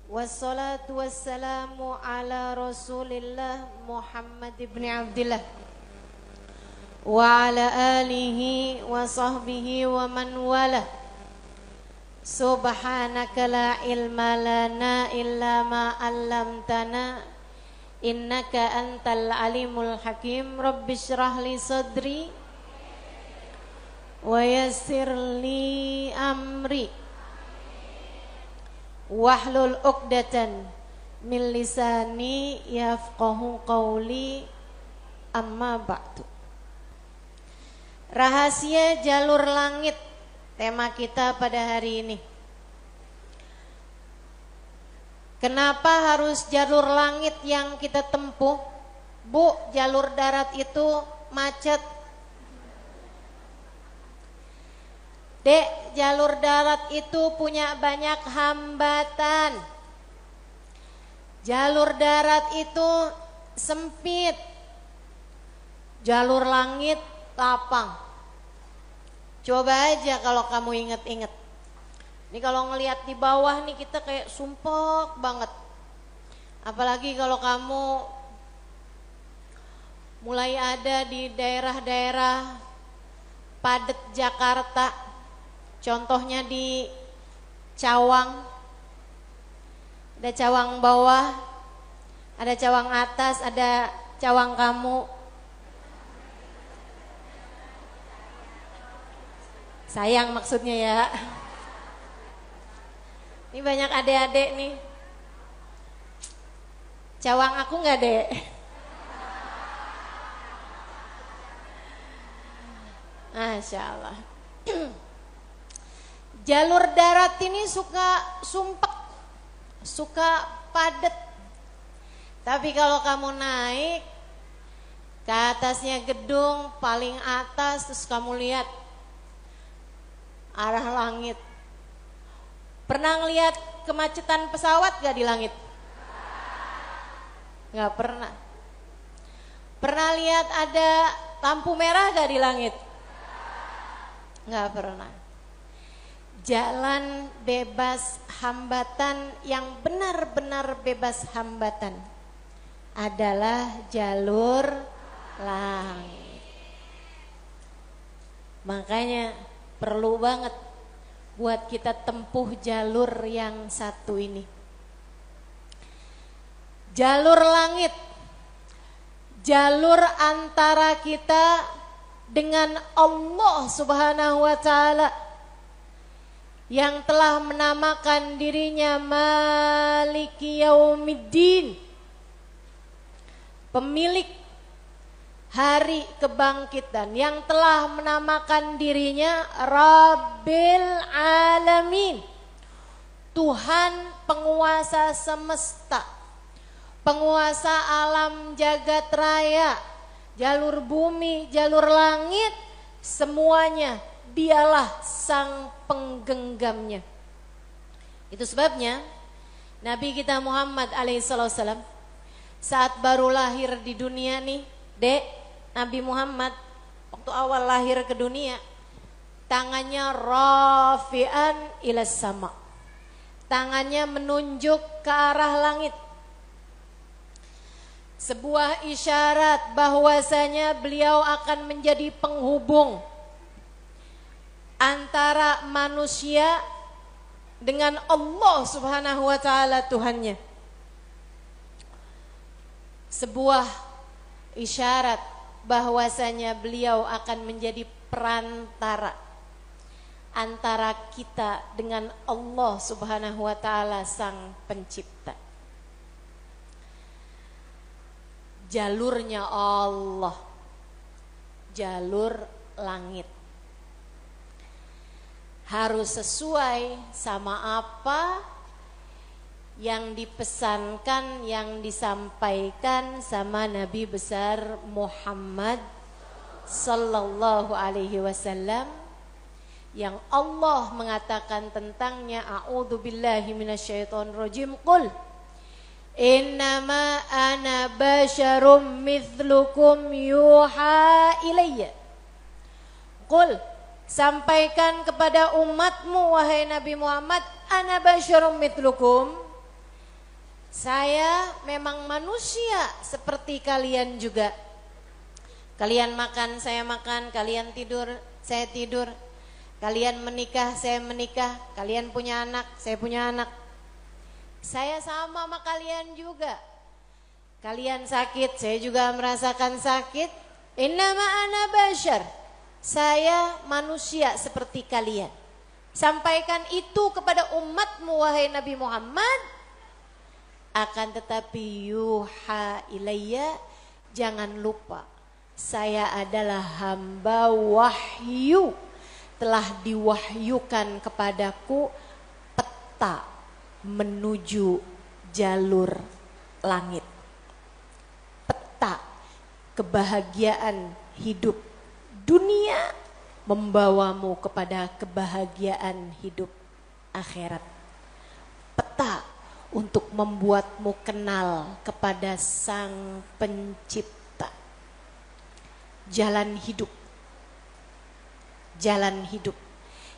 Wassalatu wassalamu ala Rasulillah Muhammad ibn Abdillah wa ala alihi wa sahbihi wa man wala. Subhanaka la ilma lana illa ma 'allamtana innaka antal alimul hakim. Rabbishrah li sadri wa yassir li amri wahlul 'uqdatan min lisani yafqahu qawli. Amma ba'du. Rahasia jalur langit, tema kita pada hari ini. Kenapa harus jalur langit yang kita tempuh? Bu, jalur darat itu macet. Dek, jalur darat itu punya banyak hambatan. Jalur darat itu sempit. Jalur langit lapang. Coba aja kalau kamu inget-inget. Ini kalau ngelihat di bawah nih kita kayak sumpek banget. Apalagi kalau kamu mulai ada di daerah-daerah padat Jakarta. Contohnya di Cawang. Ada Cawang bawah, ada Cawang atas, ada Cawang kamu. Sayang maksudnya ya. Ini banyak adik-adik nih. Cawang aku nggak, Dek? Masya Allah. Jalur darat ini suka sumpek, suka padat. Tapi kalau kamu naik ke atasnya gedung paling atas, terus kamu lihat arah langit. Pernah ngelihat kemacetan pesawat gak di langit? Gak pernah. Pernah lihat ada lampu merah gak di langit? Gak pernah. Jalan bebas hambatan, yang benar-benar bebas hambatan adalah jalur langit. Makanya perlu banget buat kita tempuh jalur yang satu ini. Jalur langit, jalur antara kita dengan Allah Subhanahu wa ta'ala, yang telah menamakan dirinya Maliki Yaumiddin, pemilik hari kebangkitan, yang telah menamakan dirinya Rabbil Alamin, Tuhan penguasa semesta, penguasa alam jagat raya, jalur bumi, jalur langit, semuanya dialah sang penggenggamnya. Itu sebabnya Nabi kita Muhammad alaihissalam saat baru lahir di dunia nih, Dek, Nabi Muhammad waktu awal lahir ke dunia, tangannya rafi'an ilas sama, tangannya menunjuk ke arah langit. Sebuah isyarat bahwasanya beliau akan menjadi penghubung antara manusia dengan Allah Subhanahu wa ta'ala Tuhannya. Sebuah isyarat bahwasanya beliau akan menjadi perantara antara kita dengan Allah Subhanahu wa ta'ala sang pencipta. Jalurnya Allah, jalur langit, harus sesuai sama apa yang dipesankan, yang disampaikan sama Nabi besar Muhammad sallallahu alaihi wasallam, yang Allah mengatakan tentangnya, a'udzubillahi minasyaitonirrajim, qul innama ana basyarum mithlukum yuha ilayya. Qul, sampaikan kepada umatmu wahai Nabi Muhammad, ana basyarum mithlukum, Saya memang manusia seperti kalian juga. Kalian makan, saya makan. Kalian tidur, saya tidur. Kalian menikah, saya menikah. Kalian punya anak, saya punya anak. Saya sama kalian juga. Kalian sakit, saya juga merasakan sakit. Innama ana bashar. Saya manusia seperti kalian. Sampaikan itu kepada umatmu wahai Nabi Muhammad. Akan tetapi yuha ilayya, jangan lupa saya adalah hamba wahyu. Telah diwahyukan kepadaku peta menuju jalur langit. Peta kebahagiaan hidup dunia membawamu kepada kebahagiaan hidup akhirat. Peta untuk membuatmu kenal kepada Sang Pencipta. Jalan hidup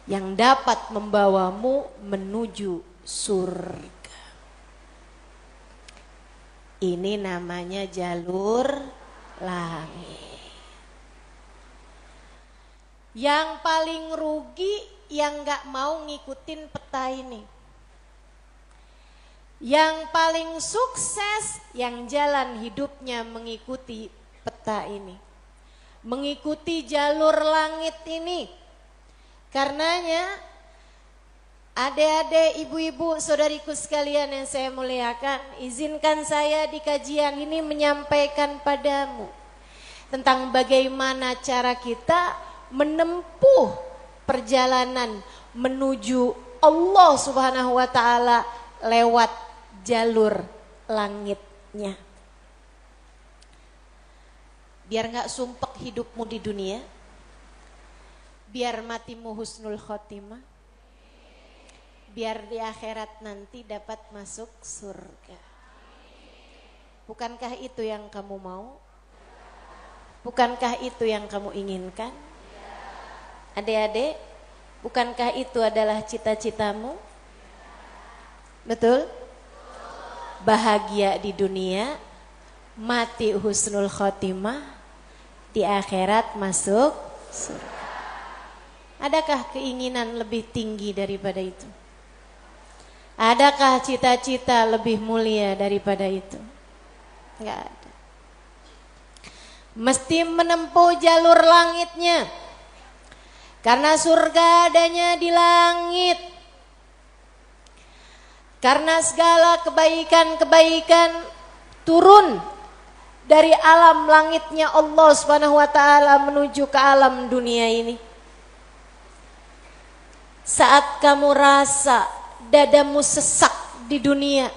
yang dapat membawamu menuju surga. Ini namanya jalur langit. Yang paling rugi yang gak mau ngikutin peta ini. Yang paling sukses yang jalan hidupnya mengikuti peta ini, mengikuti jalur langit ini. Karenanya adik-adik, ibu-ibu, saudariku sekalian yang saya muliakan, izinkan saya di kajian ini menyampaikan padamu tentang bagaimana cara kita menempuh perjalanan menuju Allah Subhanahu wa taala lewat jalur langitnya. Biar gak sumpek hidupmu di dunia, biar matimu husnul khotimah, biar di akhirat nanti dapat masuk surga. Bukankah itu yang kamu mau? Bukankah itu yang kamu inginkan? Adik-adik, bukankah itu adalah cita-citamu? Betul? Bahagia di dunia, mati husnul khotimah, di akhirat masuk surga. Adakah keinginan lebih tinggi daripada itu? Adakah cita-cita lebih mulia daripada itu? Enggak ada. Mesti menempuh jalur langitnya. Karena surga adanya di langit. Karena segala kebaikan-kebaikan turun dari alam langitnya Allah Subhanahu wa taala menuju ke alam dunia ini. Saat kamu rasa dadamu sesak di dunia,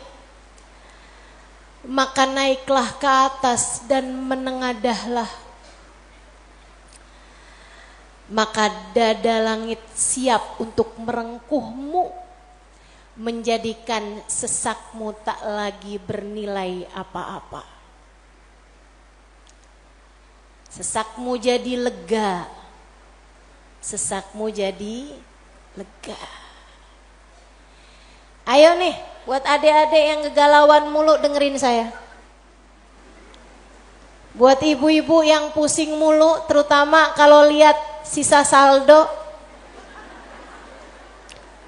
maka naiklah ke atas dan menengadahlah. Maka dada langit siap untuk merengkuhmu, menjadikan sesakmu tak lagi bernilai apa-apa. Sesakmu jadi lega, sesakmu jadi lega. Ayo nih, buat adik-adik yang kegalauan mulu dengerin saya. Buat ibu-ibu yang pusing mulu, terutama kalau lihat sisa saldo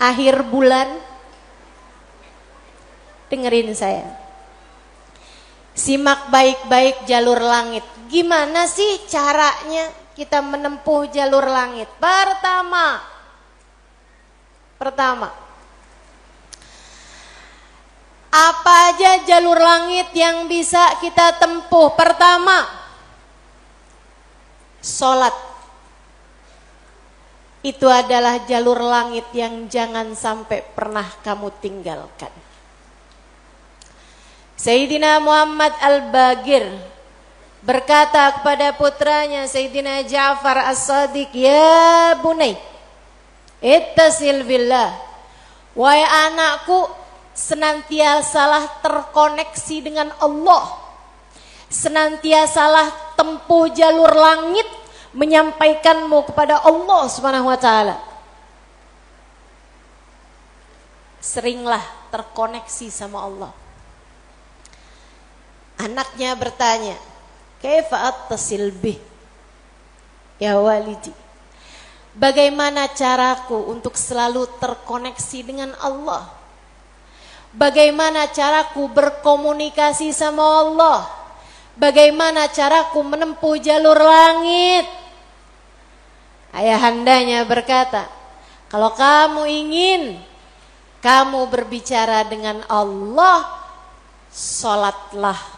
akhir bulan, dengerin saya. Simak baik-baik jalur langit. Gimana sih caranya kita menempuh jalur langit? Pertama, apa aja jalur langit yang bisa kita tempuh? Pertama, sholat. Itu adalah jalur langit yang jangan sampai pernah kamu tinggalkan. Sayyidina Muhammad Al-Bagir berkata kepada putranya Sayyidina Ja'far As-Sadiq, "Ya bunai, ittasil billah." Wahai anakku, senantiasalah terkoneksi dengan Allah. Senantiasalah tempuh jalur langit menyampaikanmu kepada Allah Subhanahu wa taala. Seringlah terkoneksi sama Allah. Anaknya bertanya, kaifa attasil bih ya walidi, bagaimana caraku untuk selalu terkoneksi dengan Allah? Bagaimana caraku berkomunikasi sama Allah? Bagaimana caraku menempuh jalur langit? Ayahandanya berkata, kalau kamu ingin kamu berbicara dengan Allah, sholatlah.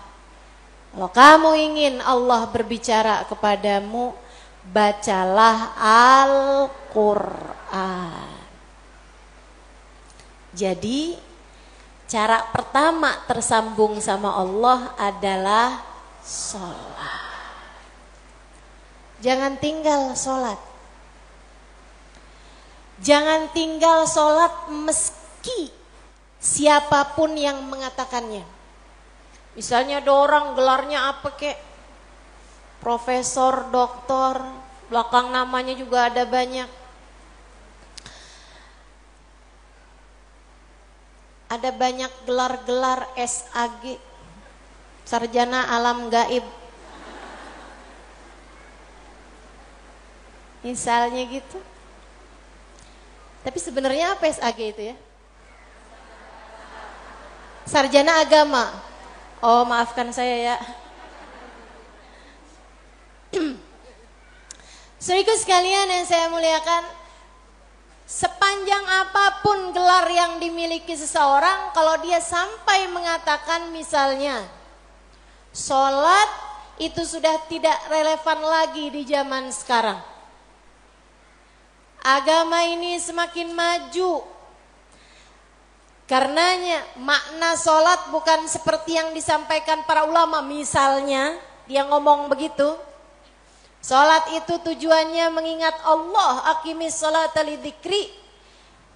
Kalau kamu ingin Allah berbicara kepadamu, bacalah Al-Quran. Jadi cara pertama tersambung sama Allah adalah sholat. Jangan tinggal sholat. Jangan tinggal sholat meski siapapun yang mengatakannya. Misalnya ada orang gelarnya apa kek, profesor, doktor, belakang namanya juga ada banyak. Ada banyak gelar-gelar SAG, sarjana alam gaib. Misalnya gitu. Tapi sebenarnya apa SAG itu ya? Sarjana agama. Oh, maafkan saya ya. Saudaraku sekalian yang saya muliakan, sepanjang apapun gelar yang dimiliki seseorang, kalau dia sampai mengatakan misalnya sholat, itu sudah tidak relevan lagi di zaman sekarang. Agama ini semakin maju. Karenanya makna sholat bukan seperti yang disampaikan para ulama. Misalnya dia ngomong begitu, sholat itu tujuannya mengingat Allah, aqimis sholata lidzikri.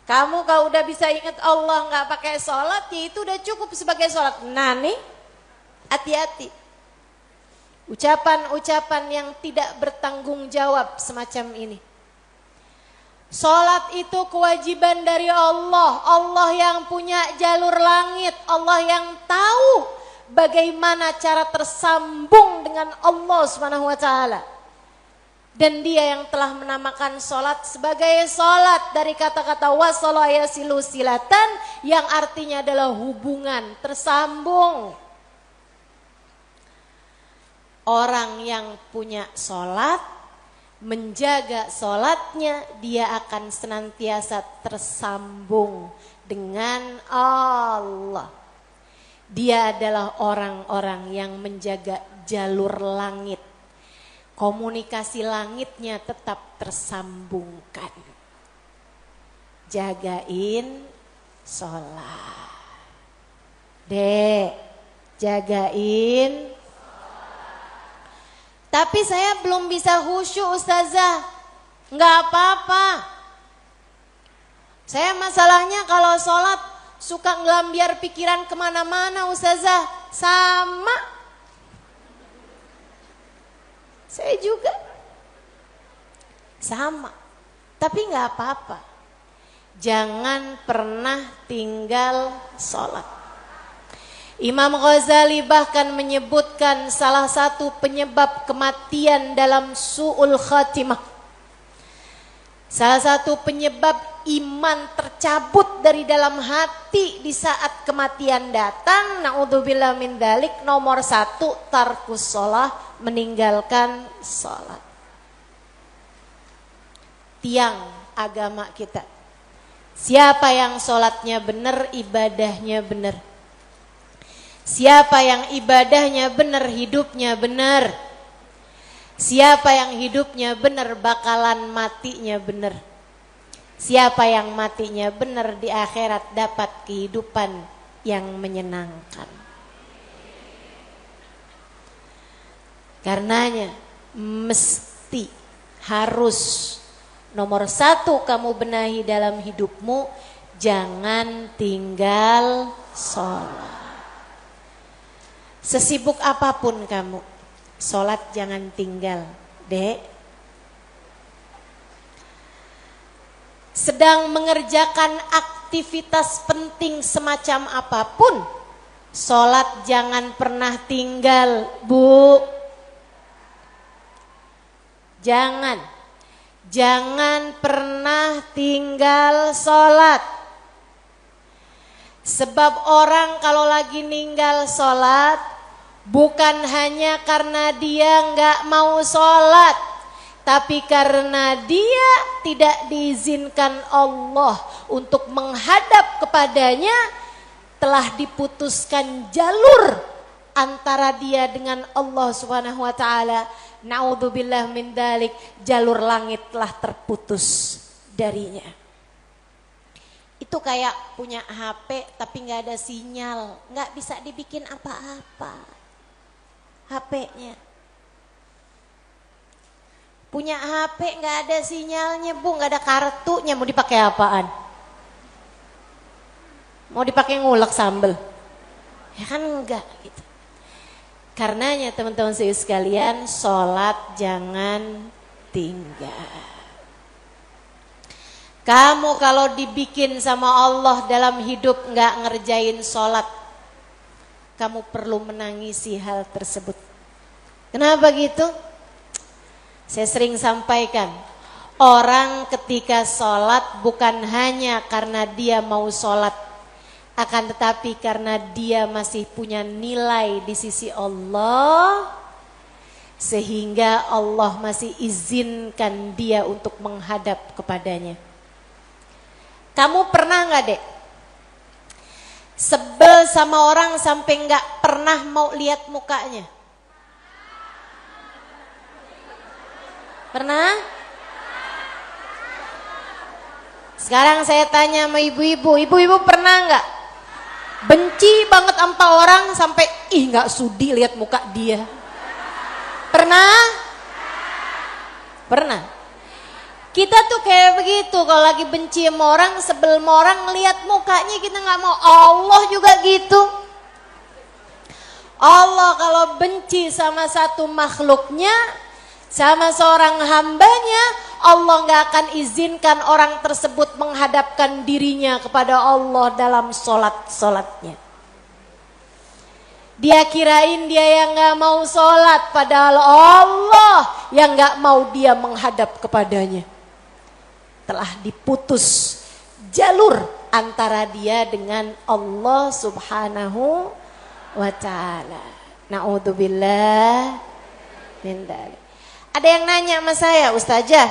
Kamu kalau udah bisa ingat Allah gak pakai sholat, ya itu udah cukup sebagai sholat. Nah nih, hati-hati. Ucapan-ucapan yang tidak bertanggung jawab semacam ini. Sholat itu kewajiban dari Allah. Allah yang punya jalur langit. Allah yang tahu bagaimana cara tersambung dengan Allah Subhanahu wa ta'ala. Dan dia yang telah menamakan sholat sebagai sholat dari kata-kata wasala yasilu silatan, yang artinya adalah hubungan, tersambung. Orang yang punya sholat, menjaga sholatnya, dia akan senantiasa tersambung dengan Allah. Dia adalah orang-orang yang menjaga jalur langit. Komunikasi langitnya tetap tersambungkan. Jagain sholat. Dek, jagain. Tapi saya belum bisa khusyuk ustazah. Enggak apa-apa. Saya masalahnya kalau sholat suka ngelambiar pikiran kemana-mana ustazah. Sama. Saya juga. Sama. Tapi enggak apa-apa. Jangan pernah tinggal sholat. Imam Ghazali bahkan menyebutkan salah satu penyebab kematian dalam su'ul khatimah. Salah satu penyebab iman tercabut dari dalam hati di saat kematian datang, na'udzubillah min dzalik, nomor 1 tarkus shalah, meninggalkan salat. Tiang agama kita. Siapa yang salatnya benar, ibadahnya benar. Siapa yang ibadahnya benar, hidupnya benar. Siapa yang hidupnya benar, bakalan matinya benar. Siapa yang matinya benar, di akhirat dapat kehidupan yang menyenangkan. Karenanya mesti, harus, nomor 1 kamu benahi dalam hidupmu, jangan tinggal sholat. Sesibuk apapun kamu, sholat jangan tinggal, dek. Sedang mengerjakan aktivitas penting semacam apapun, Sholat jangan pernah tinggal, Bu. Jangan pernah tinggal sholat. Sebab orang kalau lagi ninggal sholat, bukan hanya karena dia nggak mau sholat, tapi karena dia tidak diizinkan Allah untuk menghadap kepadanya, telah diputuskan jalur antara dia dengan Allah Subhanahu wa taala. Naudzubillah min dzalik, jalur langit telah terputus darinya. Itu kayak punya HP tapi nggak ada sinyal, nggak bisa dibikin apa-apa HP-nya. Punya HP nggak ada sinyalnya, Bu, nggak ada kartunya, mau dipakai apaan? Mau dipakai ngulek sambel? Ya kan enggak gitu. Karenanya teman-teman sekalian, sholat jangan tinggal. Kamu kalau dibikin sama Allah dalam hidup nggak ngerjain sholat, kamu perlu menangisi hal tersebut. Kenapa gitu? Saya sering sampaikan, orang ketika sholat bukan hanya karena dia mau sholat, akan tetapi karena dia masih punya nilai di sisi Allah, sehingga Allah masih izinkan dia untuk menghadap kepadanya. Kamu pernah gak, Dek, sebel sama orang sampai gak pernah mau lihat mukanya? Pernah? Sekarang saya tanya sama ibu-ibu, ibu-ibu pernah gak benci banget sama orang sampai gak sudi lihat muka dia? Pernah? Pernah. Kita tuh kayak begitu, kalau lagi benci sama orang, sebel sama orang, ngelihat mukanya kita gak mau. Allah juga gitu. Allah kalau benci sama satu makhluknya, sama seorang hambanya, Allah gak akan izinkan orang tersebut menghadapkan dirinya kepada Allah dalam sholat-sholatnya. Dia kirain dia yang gak mau sholat, padahal Allah yang gak mau dia menghadap kepadanya. Telah diputus jalur antara dia dengan Allah Subhanahu wa ta'ala. Na'udzubillah min dzalik. Ada yang nanya sama saya, Ustazah,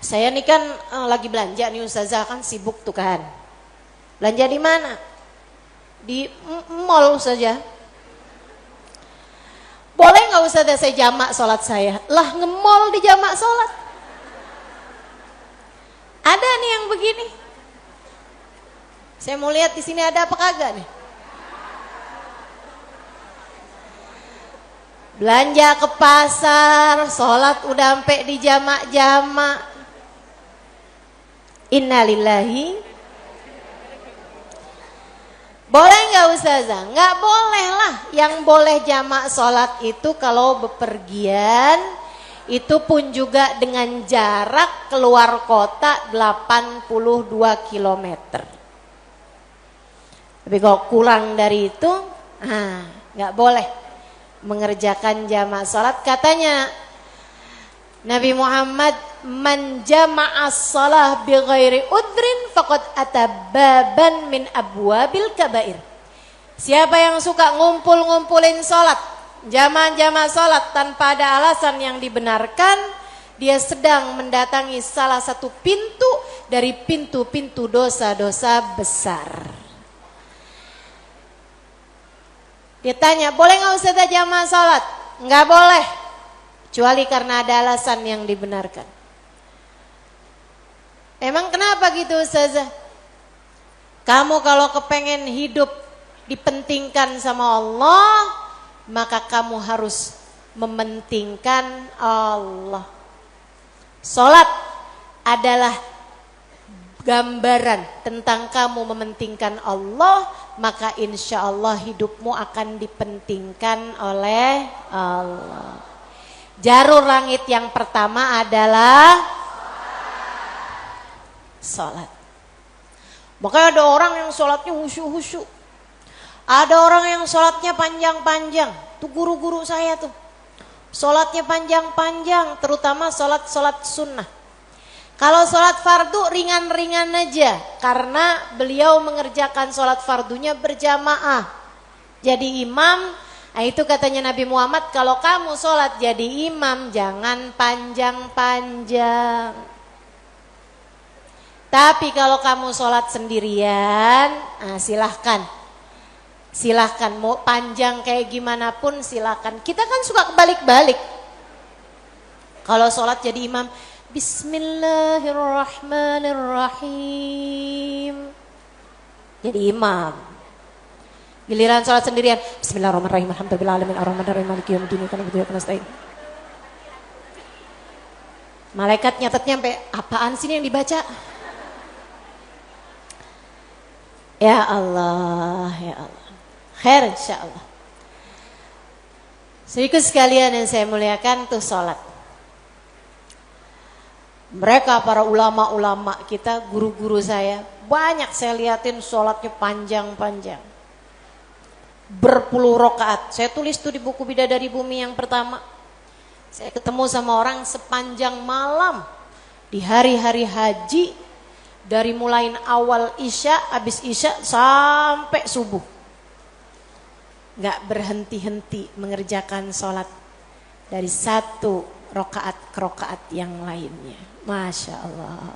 saya nih kan lagi belanja nih Ustazah, kan sibuk tuh kan. Belanja di mana? Di mall Ustazah. Boleh gak Ustazah saya jamak sholat saya? Lah, nge-mall di jamak sholat. Ada nih yang begini. Saya mau lihat di sini ada apa kagak nih. Belanja ke pasar, sholat udah sampai di jamak-jamak. Innalillahi. Boleh nggak Ustazah? Nggak boleh lah. Yang boleh jamak sholat itu kalau bepergian, itu pun juga dengan jarak keluar kota 82 km. Tapi kalau kurang dari itu, nggak boleh mengerjakan jamak salat. Katanya Nabi Muhammad, man jama'as salah bi ghairi udrin faqad atababan min abwabil kabair. Siapa yang suka ngumpul-ngumpulin salat, jamaah-jamaah salat tanpa ada alasan yang dibenarkan, dia sedang mendatangi salah satu pintu dari pintu-pintu dosa-dosa besar. Dia tanya, boleh gak Ustazah jamaah salat? Enggak boleh, kecuali karena ada alasan yang dibenarkan. Emang kenapa gitu Ustazah? Kamu kalau kepengen hidup dipentingkan sama Allah, maka kamu harus mementingkan Allah. Salat adalah gambaran tentang kamu mementingkan Allah, maka insya Allah hidupmu akan dipentingkan oleh Allah. Jalur langit yang pertama adalah salat. Makanya ada orang yang salatnya khusyuk-khusyuk. Ada orang yang sholatnya panjang-panjang. Tuh guru-guru saya tuh. Sholatnya panjang-panjang, terutama sholat sunnah. Kalau sholat fardu ringan-ringan aja. Karena beliau mengerjakan sholat fardunya berjamaah. Jadi imam, nah itu katanya Nabi Muhammad, kalau kamu sholat jadi imam jangan panjang-panjang. Tapi kalau kamu sholat sendirian, nah silahkan. Silahkan, mau panjang kayak gimana pun silahkan. Kita kan suka kebalik-balik. Kalau sholat jadi imam, Bismillahirrahmanirrahim. Jadi imam. Giliran sholat sendirian, Bismillahirrahmanirrahim. Alhamdulillahirabbil arrahmanirrahim maliki yaumiddin iyyaka na'budu wa iyyaka nasta'in. Malaikat nyatetnya sampai apaan sih yang dibaca? Ya Allah, ya Allah. Khair insyaallah. Sedikit sekalian yang saya muliakan tuh sholat. Mereka para ulama-ulama kita, guru-guru saya, banyak saya liatin sholatnya panjang-panjang. Berpuluh rakaat. Saya tulis tuh di buku Bidadari Bumi yang pertama. Saya ketemu sama orang sepanjang malam di hari-hari haji, dari mulai awal isya, habis isya sampai subuh. Gak berhenti-henti mengerjakan sholat dari satu rakaat ke rakaat yang lainnya. Masya Allah.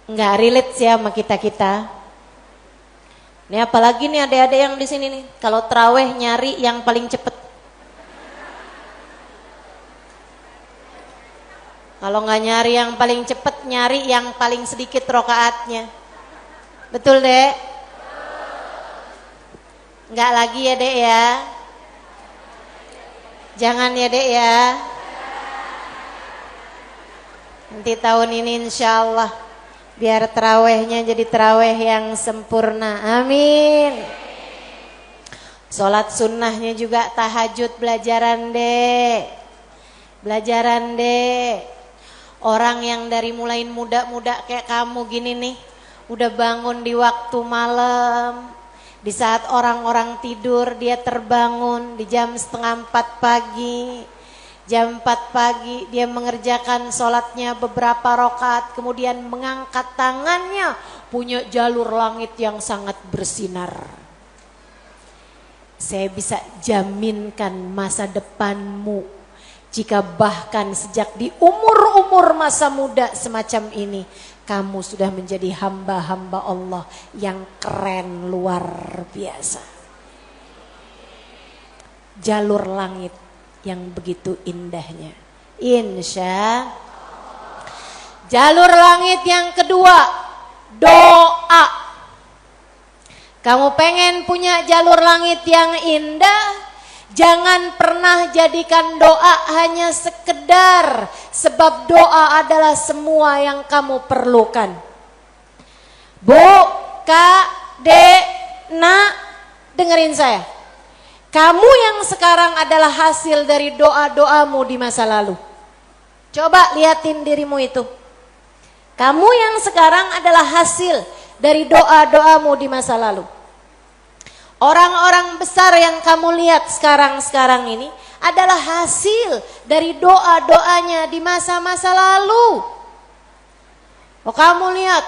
Gak relate sih sama kita-kita. Ini apalagi nih adik-adik yang di sini nih, kalau terawih nyari yang paling cepet. Kalau nggak nyari yang paling cepet, nyari yang paling sedikit rakaatnya. Betul dek? Enggak lagi ya dek ya? Jangan ya dek ya? Nanti tahun ini insya Allah biar terawihnya jadi terawih yang sempurna. Amin. Sholat sunnahnya juga tahajud belajaran dek. Belajaran dek. Orang yang dari mulai muda-muda kayak kamu gini nih, udah bangun di waktu malam, di saat orang-orang tidur dia terbangun di jam 3:30 pagi. Jam 4 pagi dia mengerjakan sholatnya beberapa rakaat, kemudian mengangkat tangannya, punya jalur langit yang sangat bersinar. Saya bisa jaminkan masa depanmu jika bahkan sejak di umur-umur masa muda semacam ini kamu sudah menjadi hamba-hamba Allah yang keren luar biasa. Jalur langit yang begitu indahnya. Insya Allah. Jalur langit yang kedua, doa. Kamu pengen punya jalur langit yang indah? Jangan pernah jadikan doa hanya sekedar, sebab doa adalah semua yang kamu perlukan. Bu, Kak, Dek, Nak, dengerin saya. Kamu yang sekarang adalah hasil dari doa-doamu di masa lalu. Coba liatin dirimu itu. Kamu yang sekarang adalah hasil dari doa-doamu di masa lalu. Orang-orang besar yang kamu lihat sekarang ini adalah hasil dari doa-doanya di masa-masa lalu. Oh, kamu lihat,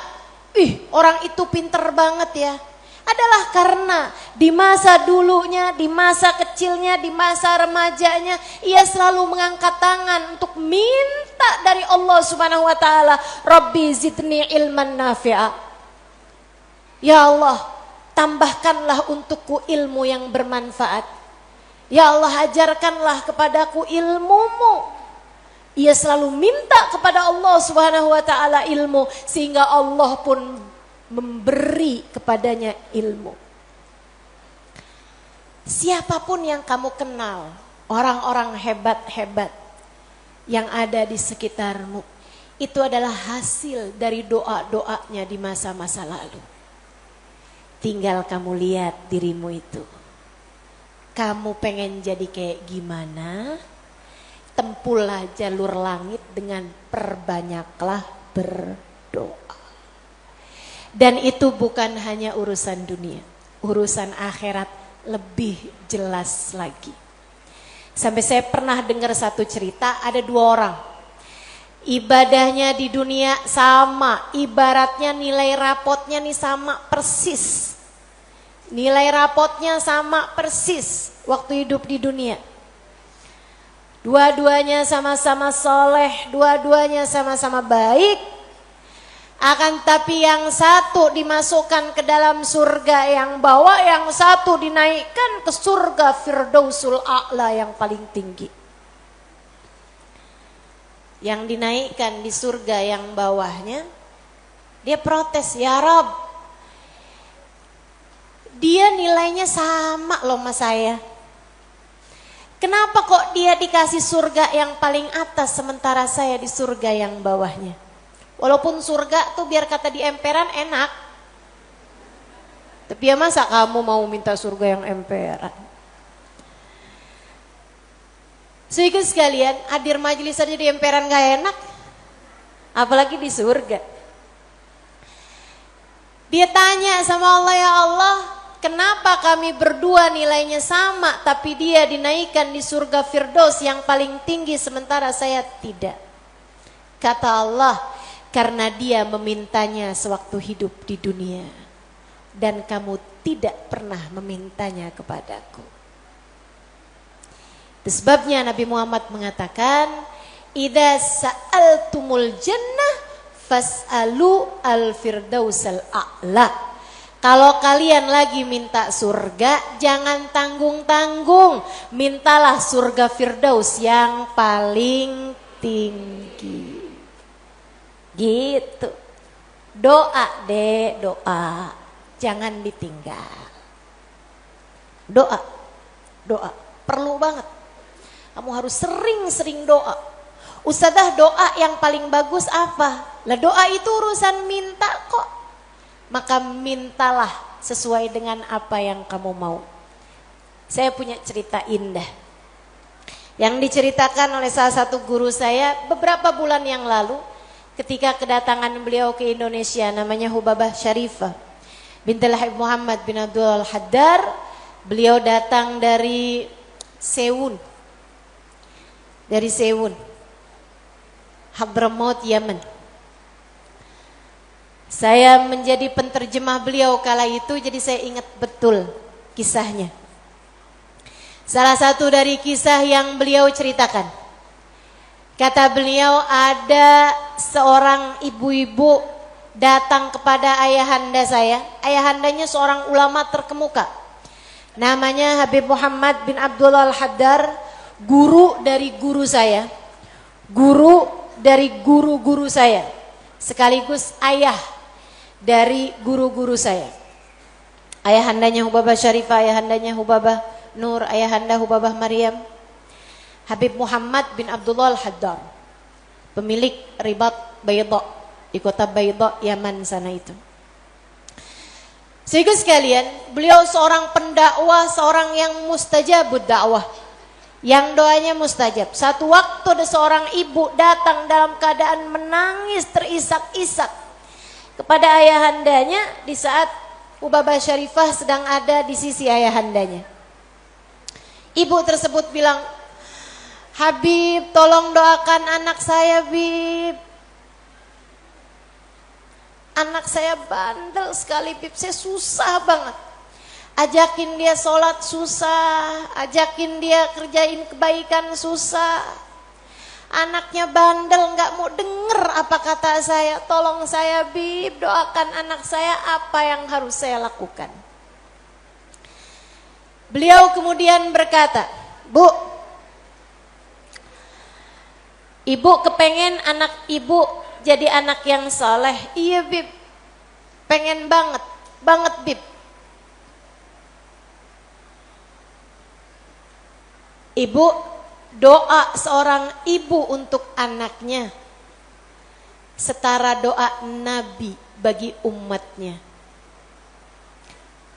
orang itu pinter banget ya. Adalah karena di masa dulunya, di masa kecilnya, di masa remajanya, ia selalu mengangkat tangan untuk minta dari Allah Subhanahu wa taala, Rabbi zidni ilman nafi'a. Ya Allah, tambahkanlah untukku ilmu yang bermanfaat. Ya Allah, ajarkanlah kepadaku ilmumu. Ia selalu minta kepada Allah Subhanahu wa taala ilmu, sehingga Allah pun memberi kepadanya ilmu. Siapapun yang kamu kenal, orang-orang hebat-hebat yang ada di sekitarmu, itu adalah hasil dari doa-doanya di masa-masa lalu. Tinggal kamu lihat dirimu itu. Kamu pengen jadi kayak gimana? Tempuhlah jalur langit dengan perbanyaklah berdoa. Dan itu bukan hanya urusan dunia, urusan akhirat lebih jelas lagi. Sampai saya pernah dengar satu cerita, ada 2 orang. Ibadahnya di dunia sama, ibaratnya nilai rapotnya nih sama persis. Nilai rapotnya sama persis waktu hidup di dunia. Dua-duanya sama-sama soleh, dua-duanya sama-sama baik. Akan tapi yang satu dimasukkan ke dalam surga yang bawah, yang satu dinaikkan ke surga Firdausul A'la yang paling tinggi. Yang dinaikkan di surga yang bawahnya, dia protes, ya Rob, dia nilainya sama loh sama saya. Kenapa kok dia dikasih surga yang paling atas sementara saya di surga yang bawahnya? Walaupun surga tuh biar kata di emperan enak. Tapi ya masa kamu mau minta surga yang emperan? Sehingga sekalian, hadir majelis aja di emperan gak enak. Apalagi di surga. Dia tanya sama Allah, ya Allah, kenapa kami berdua nilainya sama tapi dia dinaikkan di surga Firdaus yang paling tinggi sementara saya tidak? Kata Allah, karena dia memintanya sewaktu hidup di dunia dan kamu tidak pernah memintanya kepadaku. Itu sebabnya Nabi Muhammad mengatakan, idza sa'altumul jannah fas'alu al-firdausal a'la. Kalau kalian lagi minta surga, jangan tanggung-tanggung, mintalah surga Firdaus yang paling tinggi. Gitu. Doa deh, doa. Jangan ditinggal. Doa. Doa. Perlu banget. Kamu harus sering-sering doa. Ustadzah, doa yang paling bagus apa? Lah doa itu urusan minta kok. Maka mintalah sesuai dengan apa yang kamu mau. Saya punya cerita indah yang diceritakan oleh salah satu guru saya beberapa bulan yang lalu. Ketika kedatangan beliau ke Indonesia, namanya Hubabah Syarifah bintul Habib Muhammad bin Abdul Al-Haddar. Beliau datang dari Sewun, Hadramaut, Yaman. Saya menjadi penterjemah beliau kala itu, jadi saya ingat betul kisahnya. Salah satu dari kisah yang beliau ceritakan, kata beliau, ada seorang ibu-ibu datang kepada ayahanda saya. Ayahandanya seorang ulama terkemuka. Namanya Habib Muhammad bin Abdul Al-Haddar, guru dari guru saya. Guru dari guru-guru saya. Sekaligus ayah dari guru-guru saya. Ayahandanya Hubabah Syarifah, ayahandanya Hubabah Nur, ayahanda Hubabah Maryam. Habib Muhammad bin Abdullah Al-Haddar, pemilik Ribat Bayda di kota Bayda, Yaman sana itu. Sehingga sekalian, beliau seorang pendakwah, seorang yang mustajabud dakwah, yang doanya mustajab. Satu waktu ada seorang ibu datang dalam keadaan menangis terisak-isak kepada ayahandanya di saat Hubabah Syarifah sedang ada di sisi ayahandanya. Ibu tersebut bilang, Habib, tolong doakan anak saya, Bib. Anak saya bandel sekali, Bib. Saya susah banget. Ajakin dia sholat susah, ajakin dia kerjain kebaikan susah. Anaknya bandel, gak mau denger apa kata saya. Tolong saya, Bib, doakan anak saya, apa yang harus saya lakukan. Beliau kemudian berkata, Bu, ibu kepengen anak ibu jadi anak yang soleh. Iya, Bib, pengen banget Bib. Ibu, doa seorang ibu untuk anaknya setara doa Nabi bagi umatnya.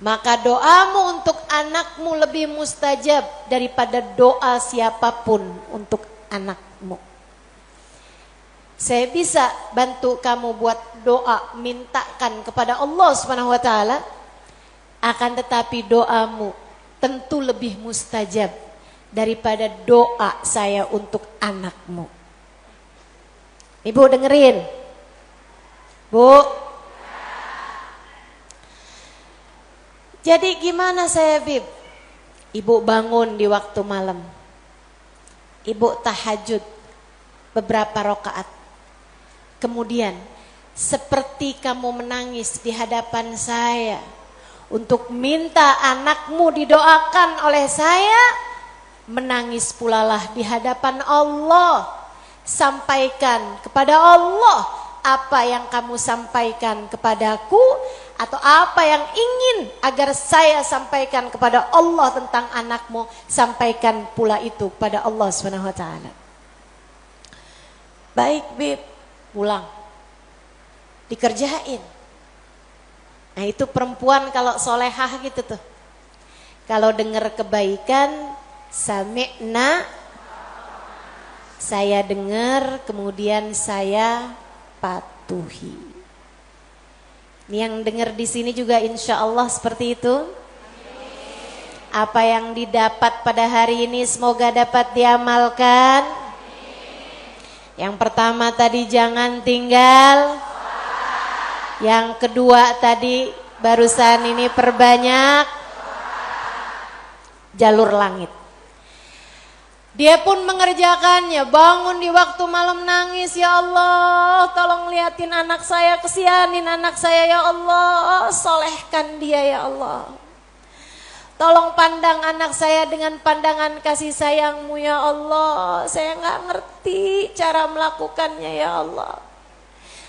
Maka doamu untuk anakmu lebih mustajab daripada doa siapapun untuk anakmu. Saya bisa bantu kamu buat doa, mintakan kepada Allah Subhanahu wa taala. Akan tetapi doamu tentu lebih mustajab daripada doa saya untuk anakmu. Ibu dengerin. Bu. Jadi gimana saya, Bib? Ibu bangun di waktu malam. Ibu tahajud beberapa rakaat. Kemudian seperti kamu menangis di hadapan saya untuk minta anakmu didoakan oleh saya, menangis pulalah di hadapan Allah. Sampaikan kepada Allah apa yang kamu sampaikan kepadaku, atau apa yang ingin agar saya sampaikan kepada Allah tentang anakmu, sampaikan pula itu kepada Allah Subhanahu wa taala. Baik, Bib, pulang. Dikerjain. Nah, itu perempuan kalau solehah gitu tuh. Kalau dengar kebaikan, sami'na, saya dengar, kemudian saya patuhi. Ini yang dengar di sini juga insya Allah seperti itu. Apa yang didapat pada hari ini semoga dapat diamalkan. Yang pertama tadi jangan tinggal. Yang kedua tadi barusan ini perbanyak jalur langit. Dia pun mengerjakannya, bangun di waktu malam nangis, ya Allah tolong liatin anak saya, kesianin anak saya ya Allah, solehkan dia ya Allah. Tolong pandang anak saya dengan pandangan kasih sayangmu ya Allah, saya gak ngerti cara melakukannya ya Allah.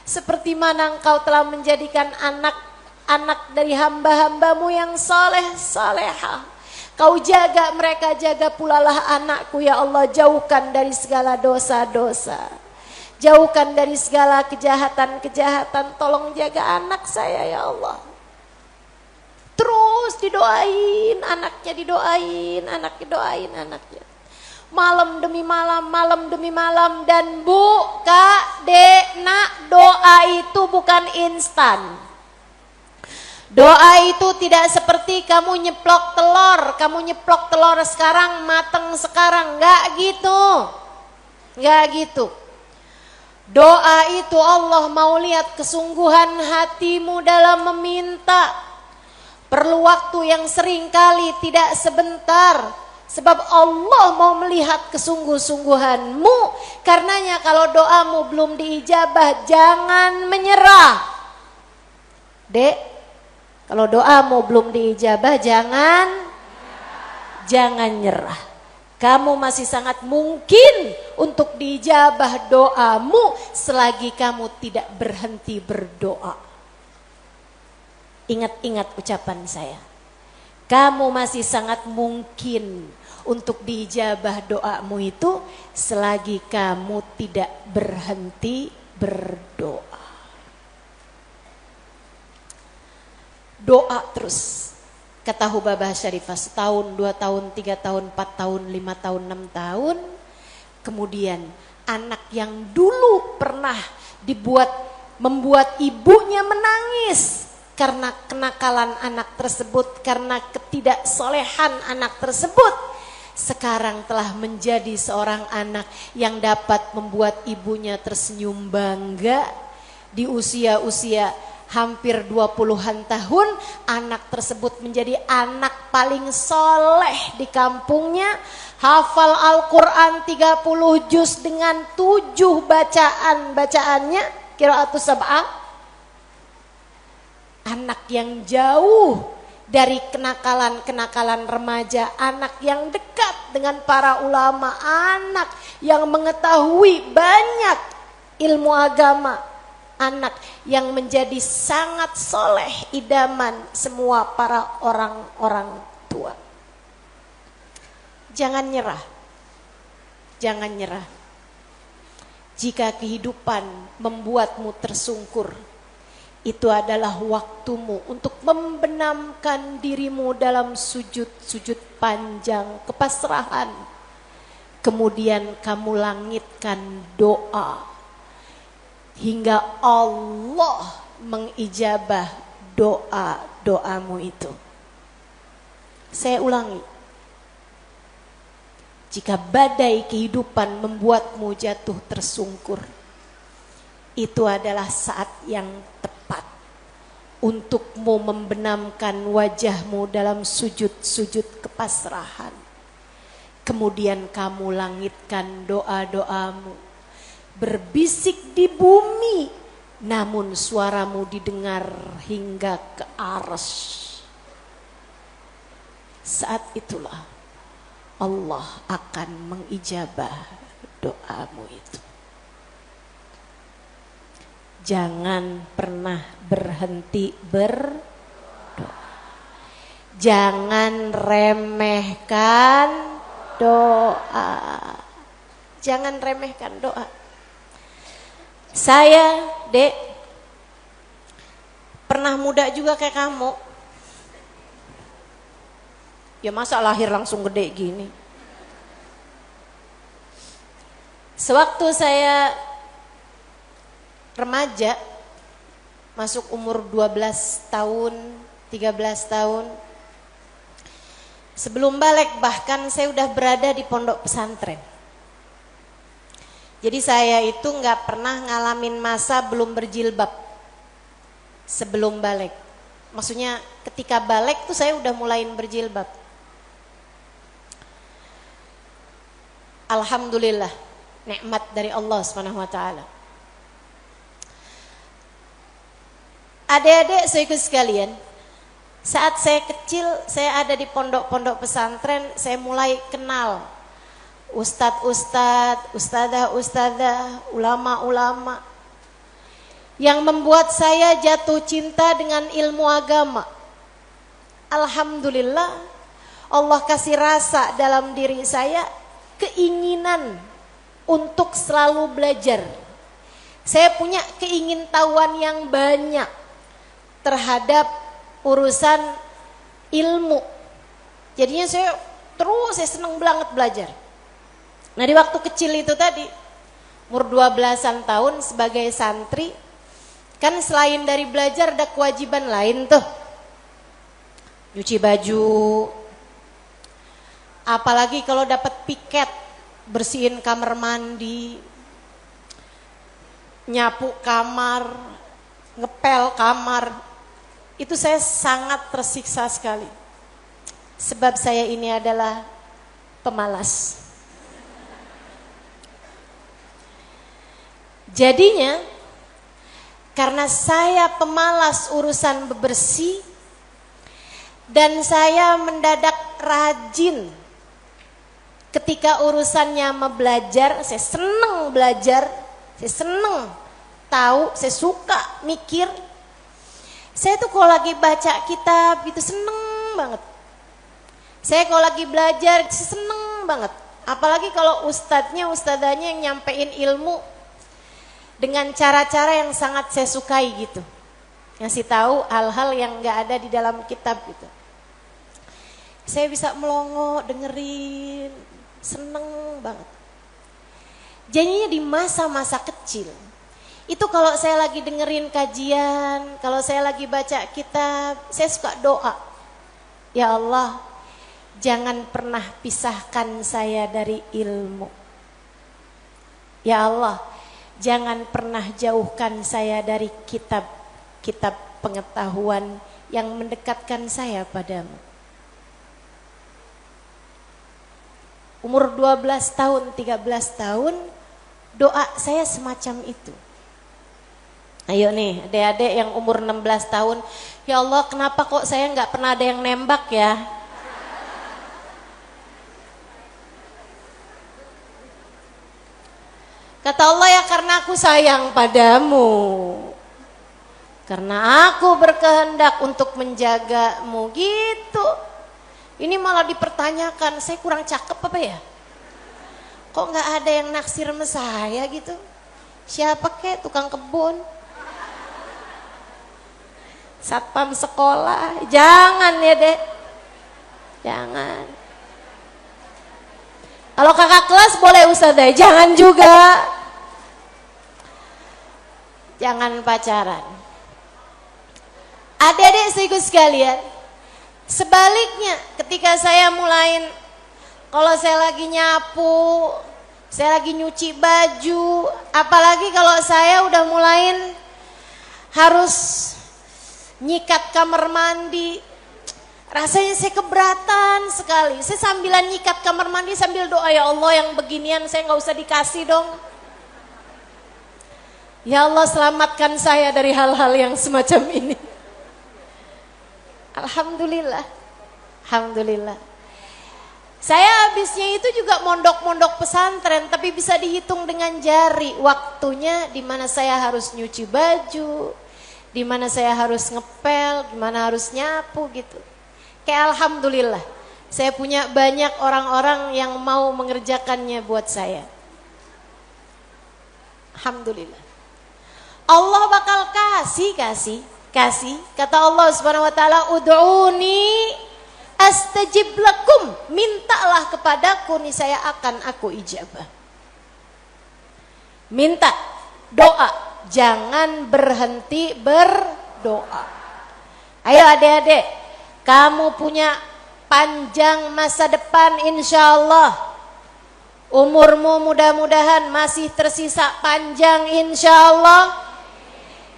Seperti mana engkau telah menjadikan anak-anak dari hamba-hambamu yang soleh, solehah. Kau jaga mereka, jaga pula lah anakku ya Allah. Jauhkan dari segala dosa-dosa, jauhkan dari segala kejahatan-kejahatan. Tolong jaga anak saya ya Allah. Terus didoain anaknya, didoain anaknya, doain anaknya. Malam demi malam, malam demi malam. Dan Bu, Kak, Dek, Nak, doa itu bukan instan. Doa itu tidak seperti kamu nyeplok telur. Kamu nyeplok telur sekarang, mateng sekarang. Enggak gitu. Enggak gitu. Doa itu Allah mau lihat kesungguhan hatimu dalam meminta. Perlu waktu yang sering kali, tidak sebentar. Sebab Allah mau melihat kesungguh-sungguhanmu. Karenanya kalau doamu belum diijabah, jangan menyerah. Dek, kalau doamu belum diijabah, jangan nyerah. Kamu masih sangat mungkin untuk diijabah doamu selagi kamu tidak berhenti berdoa. Ingat-ingat ucapan saya. Kamu masih sangat mungkin untuk diijabah doamu itu selagi kamu tidak berhenti berdoa. Doa terus. Kata Hubabah Syarifah, setahun, 2 tahun, 3 tahun, 4 tahun, 5 tahun, 6 tahun. Kemudian anak yang dulu pernah membuat ibunya menangis karena kenakalan anak tersebut, karena ketidaksolehan anak tersebut, sekarang telah menjadi seorang anak yang dapat membuat ibunya tersenyum bangga. Di usia-usia hampir 20-an tahun, anak tersebut menjadi anak paling soleh di kampungnya. Hafal Al-Quran 30 juz dengan 7 bacaannya, qiraatus sab'ah. Anak yang jauh dari kenakalan-kenakalan remaja, anak yang dekat dengan para ulama, anak yang mengetahui banyak ilmu agama, anak yang menjadi sangat soleh, idaman semua para orang-orang tua. Jangan nyerah, jangan nyerah. Jika kehidupan membuatmu tersungkur, itu adalah waktumu untuk membenamkan dirimu dalam sujud-sujud panjang kepasrahan. Kemudian kamu langitkan doa hingga Allah mengijabah doa-doamu itu. Saya ulangi, jika badai kehidupan membuatmu jatuh tersungkur, itu adalah saat yang tepat untukmu membenamkan wajahmu dalam sujud-sujud kepasrahan. Kemudian kamu langitkan doa-doamu, berbisik di bumi, namun suaramu didengar hingga ke arsy. Saat itulah Allah akan mengijabah doamu itu. Jangan pernah berhenti berdoa. Jangan remehkan doa. Jangan remehkan doa. Saya, Dek, pernah muda juga kayak kamu. Ya masa lahir langsung gede gini. Sewaktu saya remaja, masuk umur 12 tahun, 13 tahun, sebelum balik bahkan saya udah berada di pondok pesantren. Jadi saya itu gak pernah ngalamin masa belum berjilbab sebelum balik. Maksudnya ketika balik tuh saya udah mulain berjilbab. Alhamdulillah, nikmat dari Allah SWT. Adik-adik saudaraku sekalian, saat saya kecil, saya ada di pondok-pondok pesantren, saya mulai kenal ustadz-ustadz, ustadzah-ustadzah, ulama-ulama yang membuat saya jatuh cinta dengan ilmu agama. Alhamdulillah, Allah kasih rasa dalam diri saya keinginan untuk selalu belajar. Saya punya keingintahuan yang banyak terhadap urusan ilmu. Jadinya saya senang banget belajar. Nah di waktu kecil itu tadi, umur 12-an tahun sebagai santri, kan selain dari belajar ada kewajiban lain tuh. Nyuci baju, apalagi kalau dapat piket, bersihin kamar mandi, nyapu kamar, ngepel kamar. Itu saya sangat tersiksa sekali. Sebab saya ini adalah pemalas. Jadinya karena saya pemalas urusan bebersih dan saya mendadak rajin ketika urusannya belajar, saya seneng belajar, saya seneng tahu, saya suka mikir. Saya tuh kalau lagi baca kitab itu seneng banget. Saya kalau lagi belajar seneng banget. Apalagi kalau ustadzahnya yang nyampein ilmu dengan cara-cara yang sangat saya sukai gitu. Ngasih tahu hal-hal yang gak ada di dalam kitab gitu. Saya bisa melongo, dengerin, seneng banget. Jadinya di masa-masa kecil, itu kalau saya lagi dengerin kajian, kalau saya lagi baca kitab, saya suka doa. Ya Allah, jangan pernah pisahkan saya dari ilmu. Ya Allah, jangan pernah jauhkan saya dari kitab-kitab pengetahuan yang mendekatkan saya padamu. Umur 12 tahun, 13 tahun, doa saya semacam itu. Ayo nih, adik-adik yang umur 16 tahun, ya Allah kenapa kok saya gak pernah ada yang nembak ya? Kata Allah, ya karena aku sayang padamu. Karena aku berkehendak untuk menjagamu gitu. Ini malah dipertanyakan, saya kurang cakep apa ya? Kok gak ada yang naksir sama saya gitu? Siapa kek tukang kebun? Satpam sekolah? Jangan ya dek. Jangan. Kalau kakak kelas boleh ustazah, jangan juga. jangan pacaran. Adik-adik istriku sekalian, sebaliknya ketika saya mulain, kalau saya lagi nyapu, saya lagi nyuci baju, apalagi kalau saya udah mulain harus nyikat kamar mandi, rasanya saya keberatan sekali. Saya sambilan nyikat kamar mandi sambil doa, ya Allah yang beginian saya nggak usah dikasih dong. Ya Allah selamatkan saya dari hal-hal yang semacam ini. Alhamdulillah, alhamdulillah. Saya habisnya itu juga mondok-mondok pesantren, tapi bisa dihitung dengan jari waktunya di mana saya harus nyuci baju, di mana saya harus ngepel, di mana harus nyapu gitu. Kayak alhamdulillah, saya punya banyak orang-orang yang mau mengerjakannya buat saya. Alhamdulillah. Allah bakal kasih. Kata Allah Subhanahu wa taala, "Ud'uni astajib lakum." Mintalah kepadaku niscaya akan aku ijabah. Minta, doa, jangan berhenti berdoa. Ayo adik-adik, kamu punya panjang masa depan insyaallah. Umurmu mudah-mudahan masih tersisa panjang insyaallah.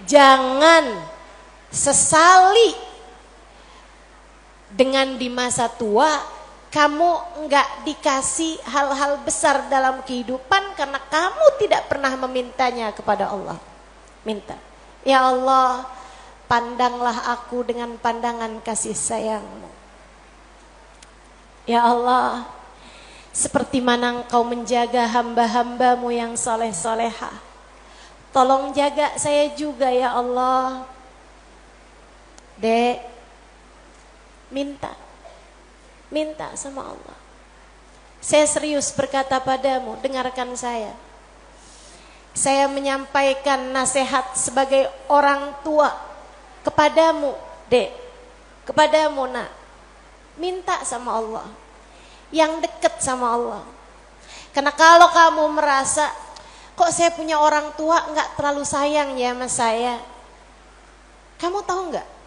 Jangan sesali dengan di masa tua kamu enggak dikasih hal-hal besar dalam kehidupan karena kamu tidak pernah memintanya kepada Allah. Minta, ya Allah, pandanglah aku dengan pandangan kasih sayang-Mu. Ya Allah, seperti mana Engkau menjaga hamba-hamba-Mu yang soleh-solehah, tolong jaga saya juga ya Allah. Dek, minta sama Allah. Saya serius berkata padamu, dengarkan saya. Saya menyampaikan nasihat sebagai orang tua kepadamu, Dek, kepadamu nak. Minta sama Allah, yang dekat sama Allah. Karena kalau kamu merasa, kok saya punya orang tua nggak terlalu sayang ya sama saya. Kamu tahu nggak?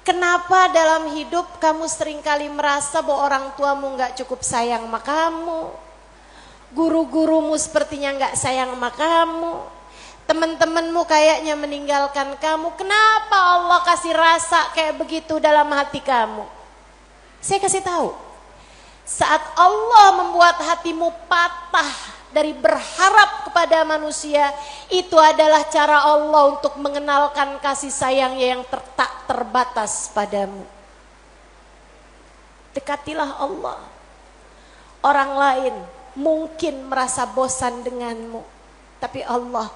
Kenapa dalam hidup kamu seringkali merasa bahwa orang tuamu nggak cukup sayang sama kamu, guru-gurumu sepertinya nggak sayang sama kamu, teman-temanmu kayaknya meninggalkan kamu. Kenapa Allah kasih rasa kayak begitu dalam hati kamu? Saya kasih tahu, saat Allah membuat hatimu patah dari berharap kepada manusia, itu adalah cara Allah untuk mengenalkan kasih sayangnya yang tak terbatas padamu. Dekatilah Allah. Orang lain mungkin merasa bosan denganmu, tapi Allah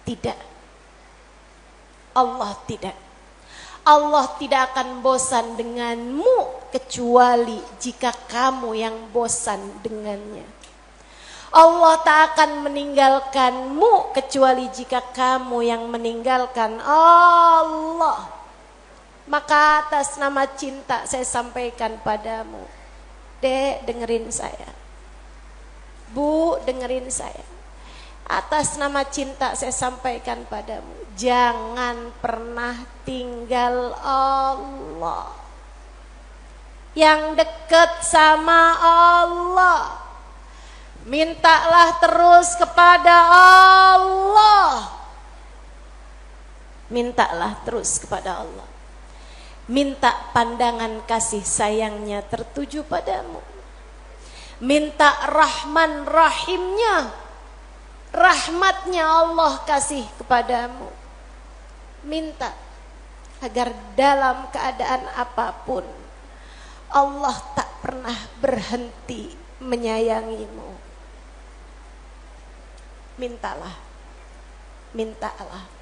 tidak. Allah tidak. Allah tidak akan bosan denganmu kecuali jika kamu yang bosan dengannya. Allah tak akan meninggalkanmu kecuali jika kamu yang meninggalkan Allah. Maka atas nama cinta saya sampaikan padamu, Dek, dengerin saya. Bu, dengerin saya. Atas nama cinta saya sampaikan padamu, jangan pernah tinggal Allah. Yang dekat sama Allah, mintalah terus kepada Allah. Mintalah terus kepada Allah. Minta pandangan kasih sayangnya tertuju padamu. Minta Rahman Rahimnya, rahmatnya Allah kasih kepadamu. Minta agar dalam keadaan apapun Allah tak pernah berhenti menyayangimu. Mintalah, mintalah.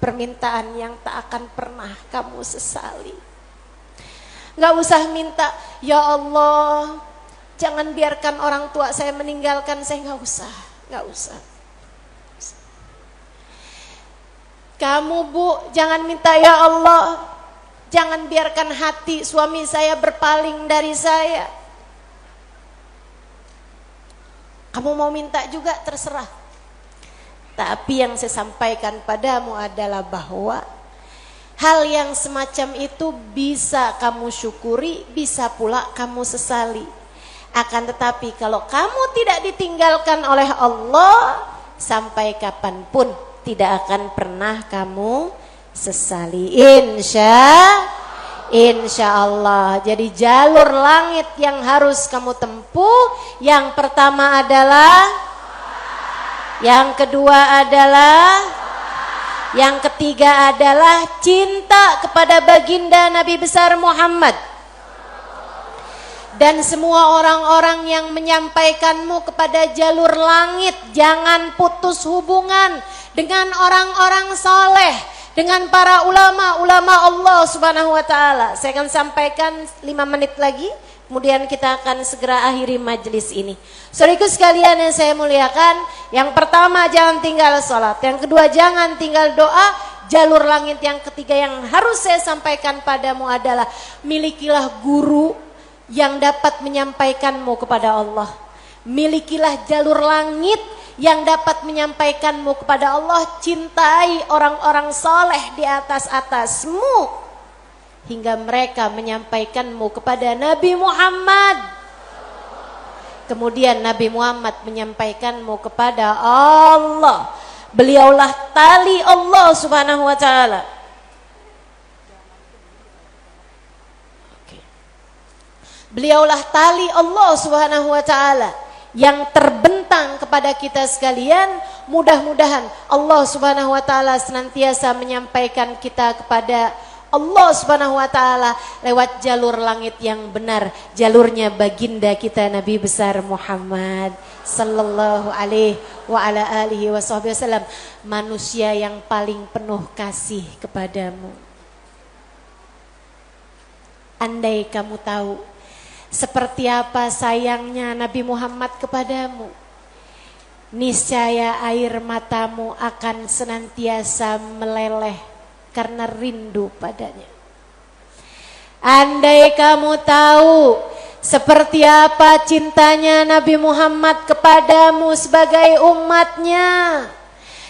Permintaan yang tak akan pernah kamu sesali. Gak usah minta, ya Allah, jangan biarkan orang tua saya meninggalkan saya. Gak usah, gak usah. Kamu Bu, jangan minta, ya Allah, jangan biarkan hati suami saya berpaling dari saya. Kamu mau minta juga terserah. Tapi yang saya sampaikan padamu adalah bahwa hal yang semacam itu bisa kamu syukuri, bisa pula kamu sesali. Akan tetapi kalau kamu tidak ditinggalkan oleh Allah, sampai kapanpun tidak akan pernah kamu sesali. Insya Allah. Jadi jalur langit yang harus kamu tempuh, yang pertama adalah, yang kedua adalah, yang ketiga adalah cinta kepada baginda Nabi besar Muhammad. Dan semua orang-orang yang menyampaikanmu kepada jalur langit, jangan putus hubungan dengan orang-orang soleh, dengan para ulama Allah subhanahu wa ta'ala. Saya akan sampaikan 5 menit lagi, kemudian kita akan segera akhiri majelis ini. Saudaraku sekalian yang saya muliakan, yang pertama jangan tinggal sholat, yang kedua jangan tinggal doa. Jalur langit yang ketiga yang harus saya sampaikan padamu adalah milikilah guru yang dapat menyampaikanmu kepada Allah. Milikilah jalur langit yang dapat menyampaikanmu kepada Allah. Cintai orang-orang soleh di atasmu hingga mereka menyampaikanmu kepada Nabi Muhammad. Kemudian Nabi Muhammad menyampaikanmu kepada Allah. Beliaulah tali Allah subhanahu wa ta'ala. Beliaulah tali Allah subhanahu wa ta'ala yang terbentang kepada kita sekalian. Mudah-mudahan Allah subhanahu wa ta'ala senantiasa menyampaikan kita kepada Allah subhanahu wa ta'ala lewat jalur langit yang benar, jalurnya baginda kita Nabi besar Muhammad sallallahu alaihi wa ala alihi wasallam, manusia yang paling penuh kasih kepadamu. Andai kamu tahu seperti apa sayangnya Nabi Muhammad kepadamu, niscaya air matamu akan senantiasa meleleh karena rindu padanya. Andai kamu tahu seperti apa cintanya Nabi Muhammad kepadamu sebagai umatnya,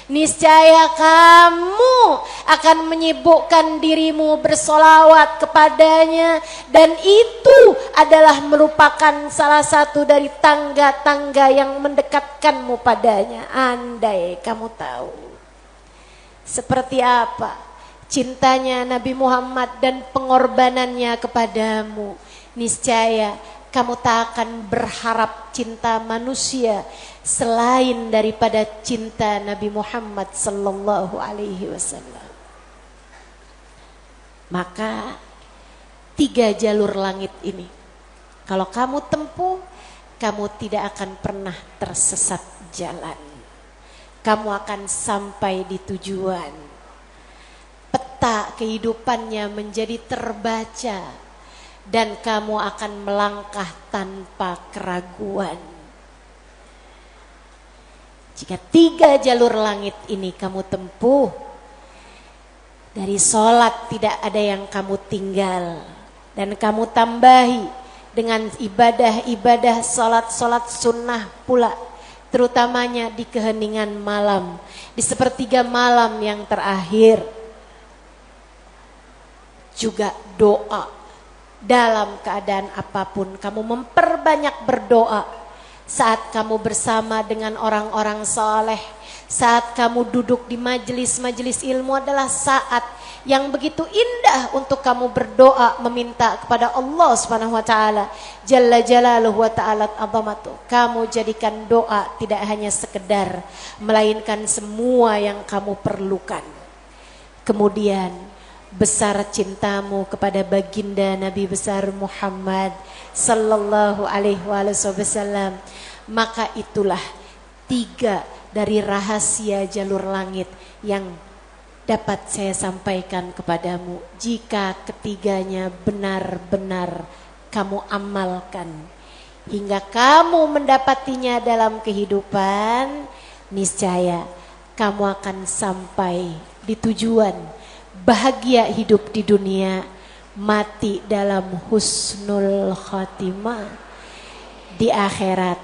niscaya kamu akan menyibukkan dirimu bersolawat kepadanya. Dan itu adalah merupakan salah satu dari tangga-tangga yang mendekatkanmu padanya. Andai kamu tahu seperti apa cintanya Nabi Muhammad dan pengorbanannya kepadamu, niscaya kamu tak akan berharap cinta manusia selain daripada cinta Nabi Muhammad sallallahu alaihi wasallam. Maka 3 jalur langit ini kalau kamu tempuh, kamu tidak akan pernah tersesat jalan. Kamu akan sampai di tujuan. Peta kehidupannya menjadi terbaca dan kamu akan melangkah tanpa keraguan. Jika 3 jalur langit ini kamu tempuh, dari sholat tidak ada yang kamu tinggal, dan kamu tambahi dengan ibadah-ibadah sholat-sholat sunnah pula, terutamanya di keheningan malam, di sepertiga malam yang terakhir. Juga doa. Dalam keadaan apapun kamu memperbanyak berdoa. Saat kamu bersama dengan orang-orang saleh, saat kamu duduk di majelis-majelis ilmu adalah saat yang begitu indah untuk kamu berdoa meminta kepada Allah Subhanahu wa taala jalla jalaluhu wa ta'ala azamatu. Kamu jadikan doa tidak hanya sekedar, melainkan semua yang kamu perlukan. Kemudian besar cintamu kepada baginda Nabi besar Muhammad sallallahu alaihi wasallam, maka itulah 3 dari rahasia jalur langit yang dapat saya sampaikan kepadamu. Jika ketiganya benar-benar kamu amalkan hingga kamu mendapatinya dalam kehidupan, niscaya kamu akan sampai di tujuan. Bahagia hidup di dunia, mati dalam husnul khatimah. Di akhirat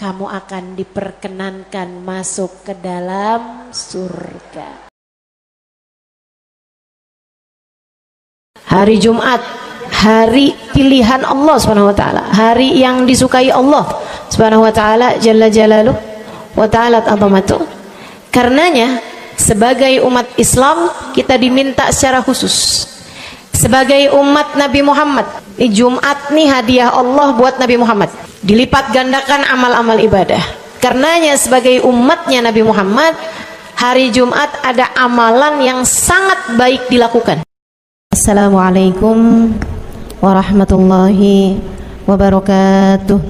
kamu akan diperkenankan masuk ke dalam surga. Hari Jumat, hari pilihan Allah Subhanahu wa taala, hari yang disukai Allah Subhanahu wa taala jalla jalaluh wa ta'ala azamatu. Karenanya sebagai umat Islam kita diminta secara khusus, sebagai umat Nabi Muhammad, di Jumat nih hadiah Allah buat Nabi Muhammad, dilipat gandakan amal-amal ibadah. Karenanya sebagai umatnya Nabi Muhammad, hari Jumat ada amalan yang sangat baik dilakukan. Assalamualaikum warahmatullahi wabarakatuh.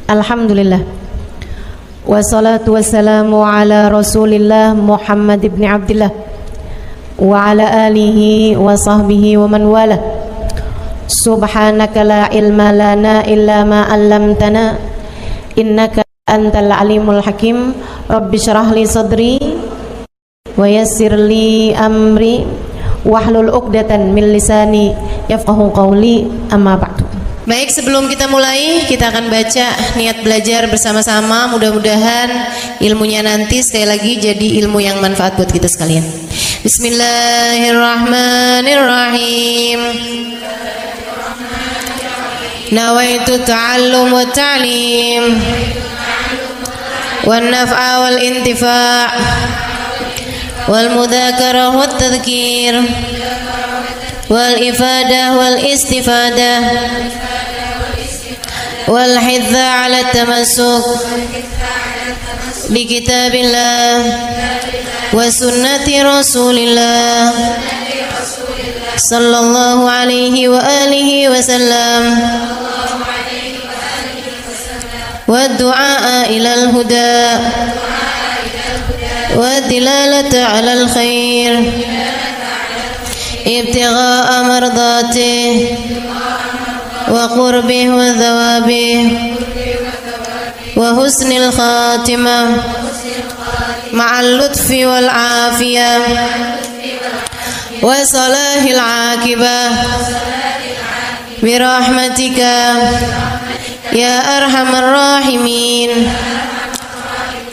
Alhamdulillah, wassalatu wassalamu ala rasulillah Muhammad ibn Abdillah wa ala alihi wa sahbihi wa man wala. Subhanaka la ilma lana illa ma 'allamtana innaka antal alimul hakim. Rabbi syrah li sadri wa yassir li amri wahlul 'uqdatan min lisani yafqahu qawli, amma ba'du. Baik, sebelum kita mulai, kita akan baca niat belajar bersama-sama. Mudah-mudahan ilmunya nanti sekali lagi jadi ilmu yang manfaat buat kita sekalian. Bismillahirrahmanirrahim. Nawaitu ta'allum wa ta'lim wan naf'a wal intifa' wal mudzakarah wat tadhkir wal ifadah wal istifadah wal hidza ala tamassuk bi kitabillah wa sunnati rasulillah sallallahu alaihi wa alihi wa sallam wa du'a ila al huda wa dilalata ala al khair ibtigha'a mardatih wa qurbih wa thawabih wa husnil khatimah ma'al lutfi wal afiyah wa salahil aqibah birahmatika ya arhamar rahimin.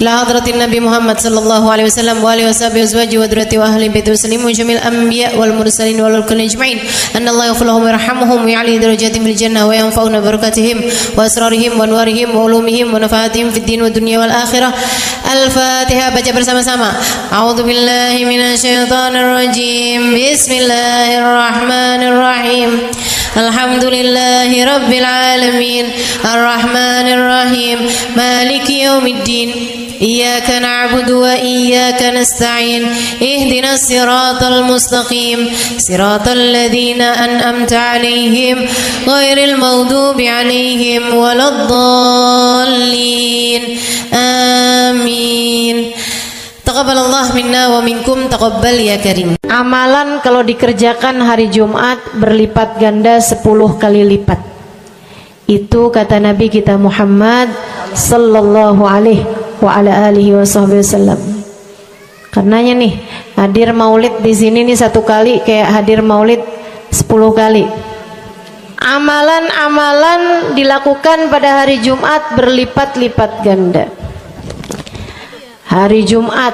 La hadratin Nabi Muhammad sallallahu alaihi wasallam wa alihi washabihi azwaji wa dzurriyyati wa ahli baiti muslimin jamil anbiya wal mursalin wal kulli ajma'in. Anallahu yaghfiruhum wa yarhamuhum wa ya'li darajatihim fil jannah wa yanfa'una barakatihim wa asrarihim wa anwarihim wa ulumihim wa nafaatihim fid din wa dunya wal akhirah. Al-Fatihah, baca bersama-sama. A'udzu billahi minasyaitonir rajim. Bismillahirrahmanirrahim. Alhamdulillahi rabbil alamin arrahmanir rahim maliki yaumiddin iyyaka na'budu wa iyyaka nasta'in ihdinas siratal mustaqim siratal ladzina an'amta 'alaihim ghairil maghdubi 'alaihim waladdallin amin. Taqabbalallah minna wa minkum, taqabbal ya karim. Amalan kalau dikerjakan hari Jumat berlipat ganda 10 kali lipat. Itu kata Nabi kita Muhammad sallallahu alaihi wa ala alihi wasallam. Karenanya nih, hadir maulid di sini nih 1 kali kayak hadir maulid 10 kali. Amalan-amalan dilakukan pada hari Jumat berlipat-lipat ganda. Hari Jumat,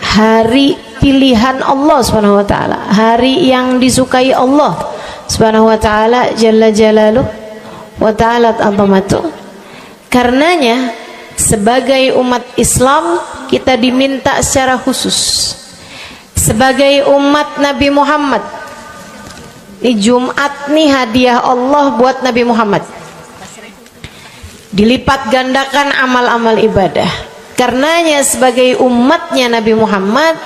hari pilihan Allah Subhanahu wa taala, hari yang disukai Allah Subhanahu wa taala jalla jalaluh wa ta'ala azamatu. Karenanya sebagai umat Islam kita diminta secara khusus, sebagai umat Nabi Muhammad, di Jumat nih hadiah Allah buat Nabi Muhammad, dilipat gandakan amal-amal ibadah. Karenanya sebagai umatnya Nabi Muhammad,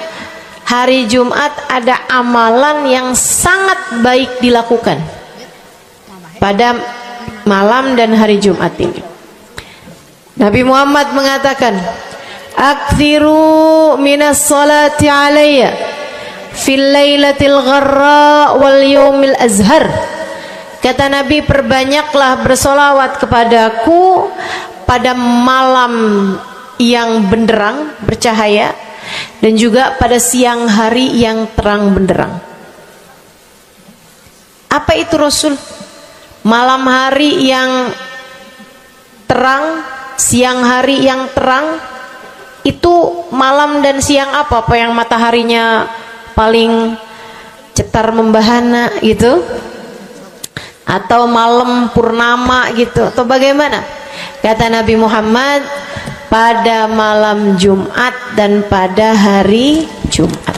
hari Jumat ada amalan yang sangat baik dilakukan pada malam dan hari Jumat ini. Nabi Muhammad mengatakan, "Aktsiru minas salati alayya fil lailatil gharra wal yaumil azhar." Kata Nabi, perbanyaklah bersolawat kepadaku pada malam yang benderang, bercahaya, dan juga pada siang hari yang terang benderang. Apa itu Rasul? malam hari yang terang, siang hari yang terang. Itu malam dan siang apa yang mataharinya paling cetar membahana gitu, atau malam purnama gitu, atau bagaimana? Kata Nabi Muhammad, pada malam Jumat dan pada hari Jumat.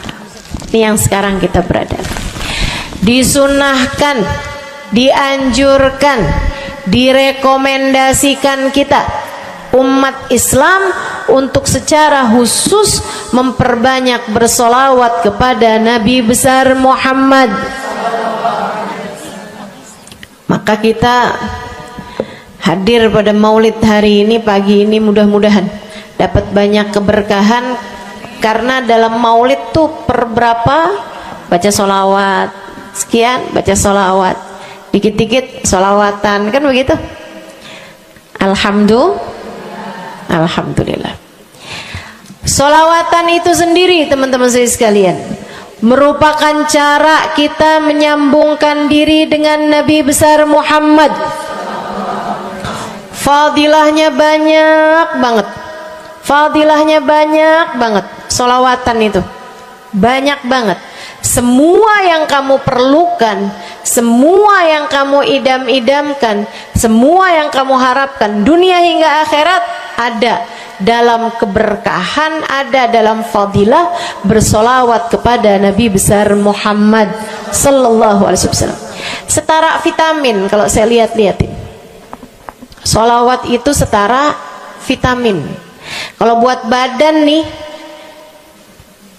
Ini yang sekarang kita berada. Disunahkan, dianjurkan, direkomendasikan kita umat Islam untuk secara khusus memperbanyak bersolawat kepada Nabi besar Muhammad. Maka kita hadir pada maulid hari ini, pagi ini, mudah-mudahan dapat banyak keberkahan. Karena dalam maulid tuh per berapa baca solawat, sekian baca solawat, dikit-dikit solawatan, kan begitu. Alhamdulillah. Solawatan itu sendiri, teman-teman saya sekalian, merupakan cara kita menyambungkan diri dengan Nabi besar Muhammad. Fadilahnya banyak banget. Fadilahnya banyak banget. Solawatan itu banyak banget. Semua yang kamu perlukan, semua yang kamu idam-idamkan, semua yang kamu harapkan, dunia hingga akhirat, ada dalam keberkahan, ada dalam fadilah bersolawat kepada Nabi besar Muhammad sallallahu alaihi wasallam. Setara vitamin kalau saya lihat-lihatin. Solawat itu setara vitamin. Kalau buat badan nih,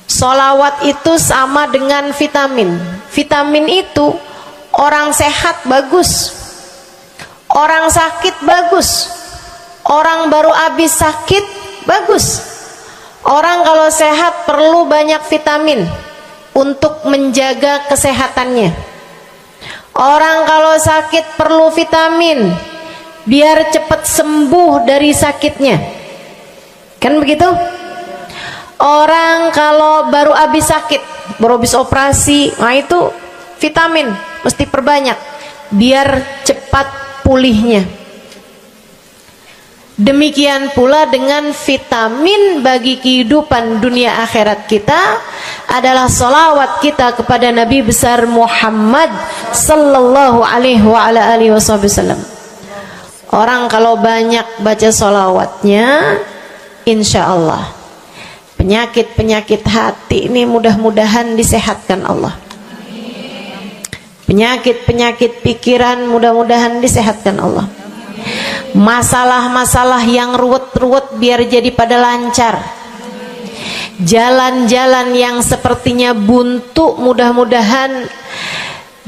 solawat itu sama dengan vitamin. Vitamin itu orang sehat bagus, orang sakit bagus, orang baru habis sakit bagus. Orang kalau sehat perlu banyak vitamin untuk menjaga kesehatannya. Orang kalau sakit perlu vitamin biar cepat sembuh dari sakitnya, kan begitu? Orang kalau baru habis sakit, baru habis operasi, nah itu vitamin mesti perbanyak biar cepat pulihnya. Demikian pula dengan vitamin bagi kehidupan dunia akhirat kita adalah solawat kita kepada Nabi besar Muhammad sallallahu alaihi wasallam. Orang kalau banyak baca solawatnya, insya Allah penyakit-penyakit hati ini mudah-mudahan disehatkan Allah. Penyakit-penyakit pikiran mudah-mudahan disehatkan Allah. Masalah-masalah yang ruwet-ruwet biar jadi pada lancar. Jalan-jalan yang sepertinya buntu mudah-mudahan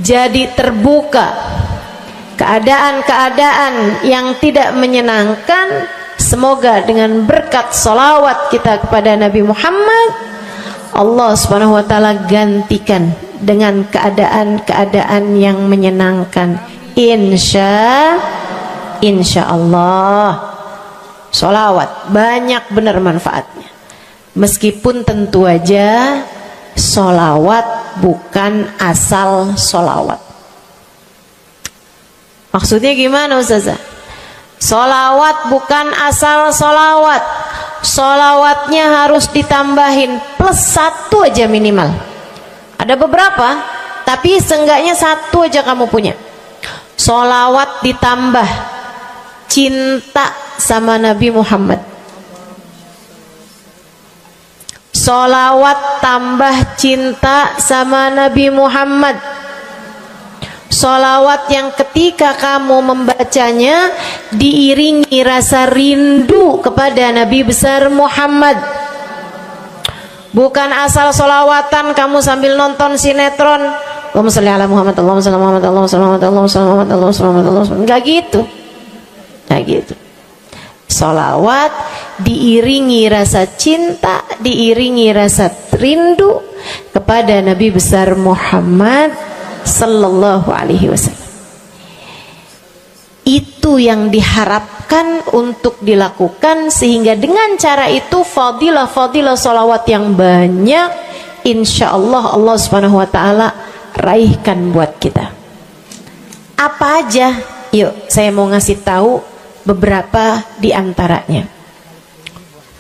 jadi terbuka. Keadaan-keadaan yang tidak menyenangkan, semoga dengan berkat solawat kita kepada Nabi Muhammad, Allah subhanahu wa ta'ala gantikan dengan keadaan-keadaan yang menyenangkan. Insya Allah. Solawat banyak benar manfaatnya. Meskipun tentu aja solawat bukan asal solawat. Maksudnya gimana Ustazah? Solawat bukan asal solawat. Solawatnya harus ditambahin plus 1 aja minimal. Ada beberapa, tapi seenggaknya 1 aja kamu punya. Solawat ditambah cinta sama Nabi Muhammad. Solawat tambah cinta sama Nabi Muhammad. Solawat yang ketika kamu membacanya diiringi rasa rindu kepada Nabi besar Muhammad. Bukan asal solawatan kamu sambil nonton sinetron, Allahumma sholli ala Muhammad, Allahumma sholli ala Muhammad, Allahumma sholli ala Muhammad, Allahumma sholli ala Muhammad, Allahumma sholli ala Muhammad. Enggak gitu. Enggak gitu. Solawat diiringi rasa cinta, diiringi rasa rindu kepada Nabi besar Muhammad sallallahu alaihi wasallam. Itu yang diharapkan untuk dilakukan, sehingga dengan cara itu fadilah-fadilah solawat yang banyak insya Allah Allah subhanahu wa ta'ala raihkan buat kita. Apa aja? Yuk, saya mau ngasih tahu beberapa di antaranya.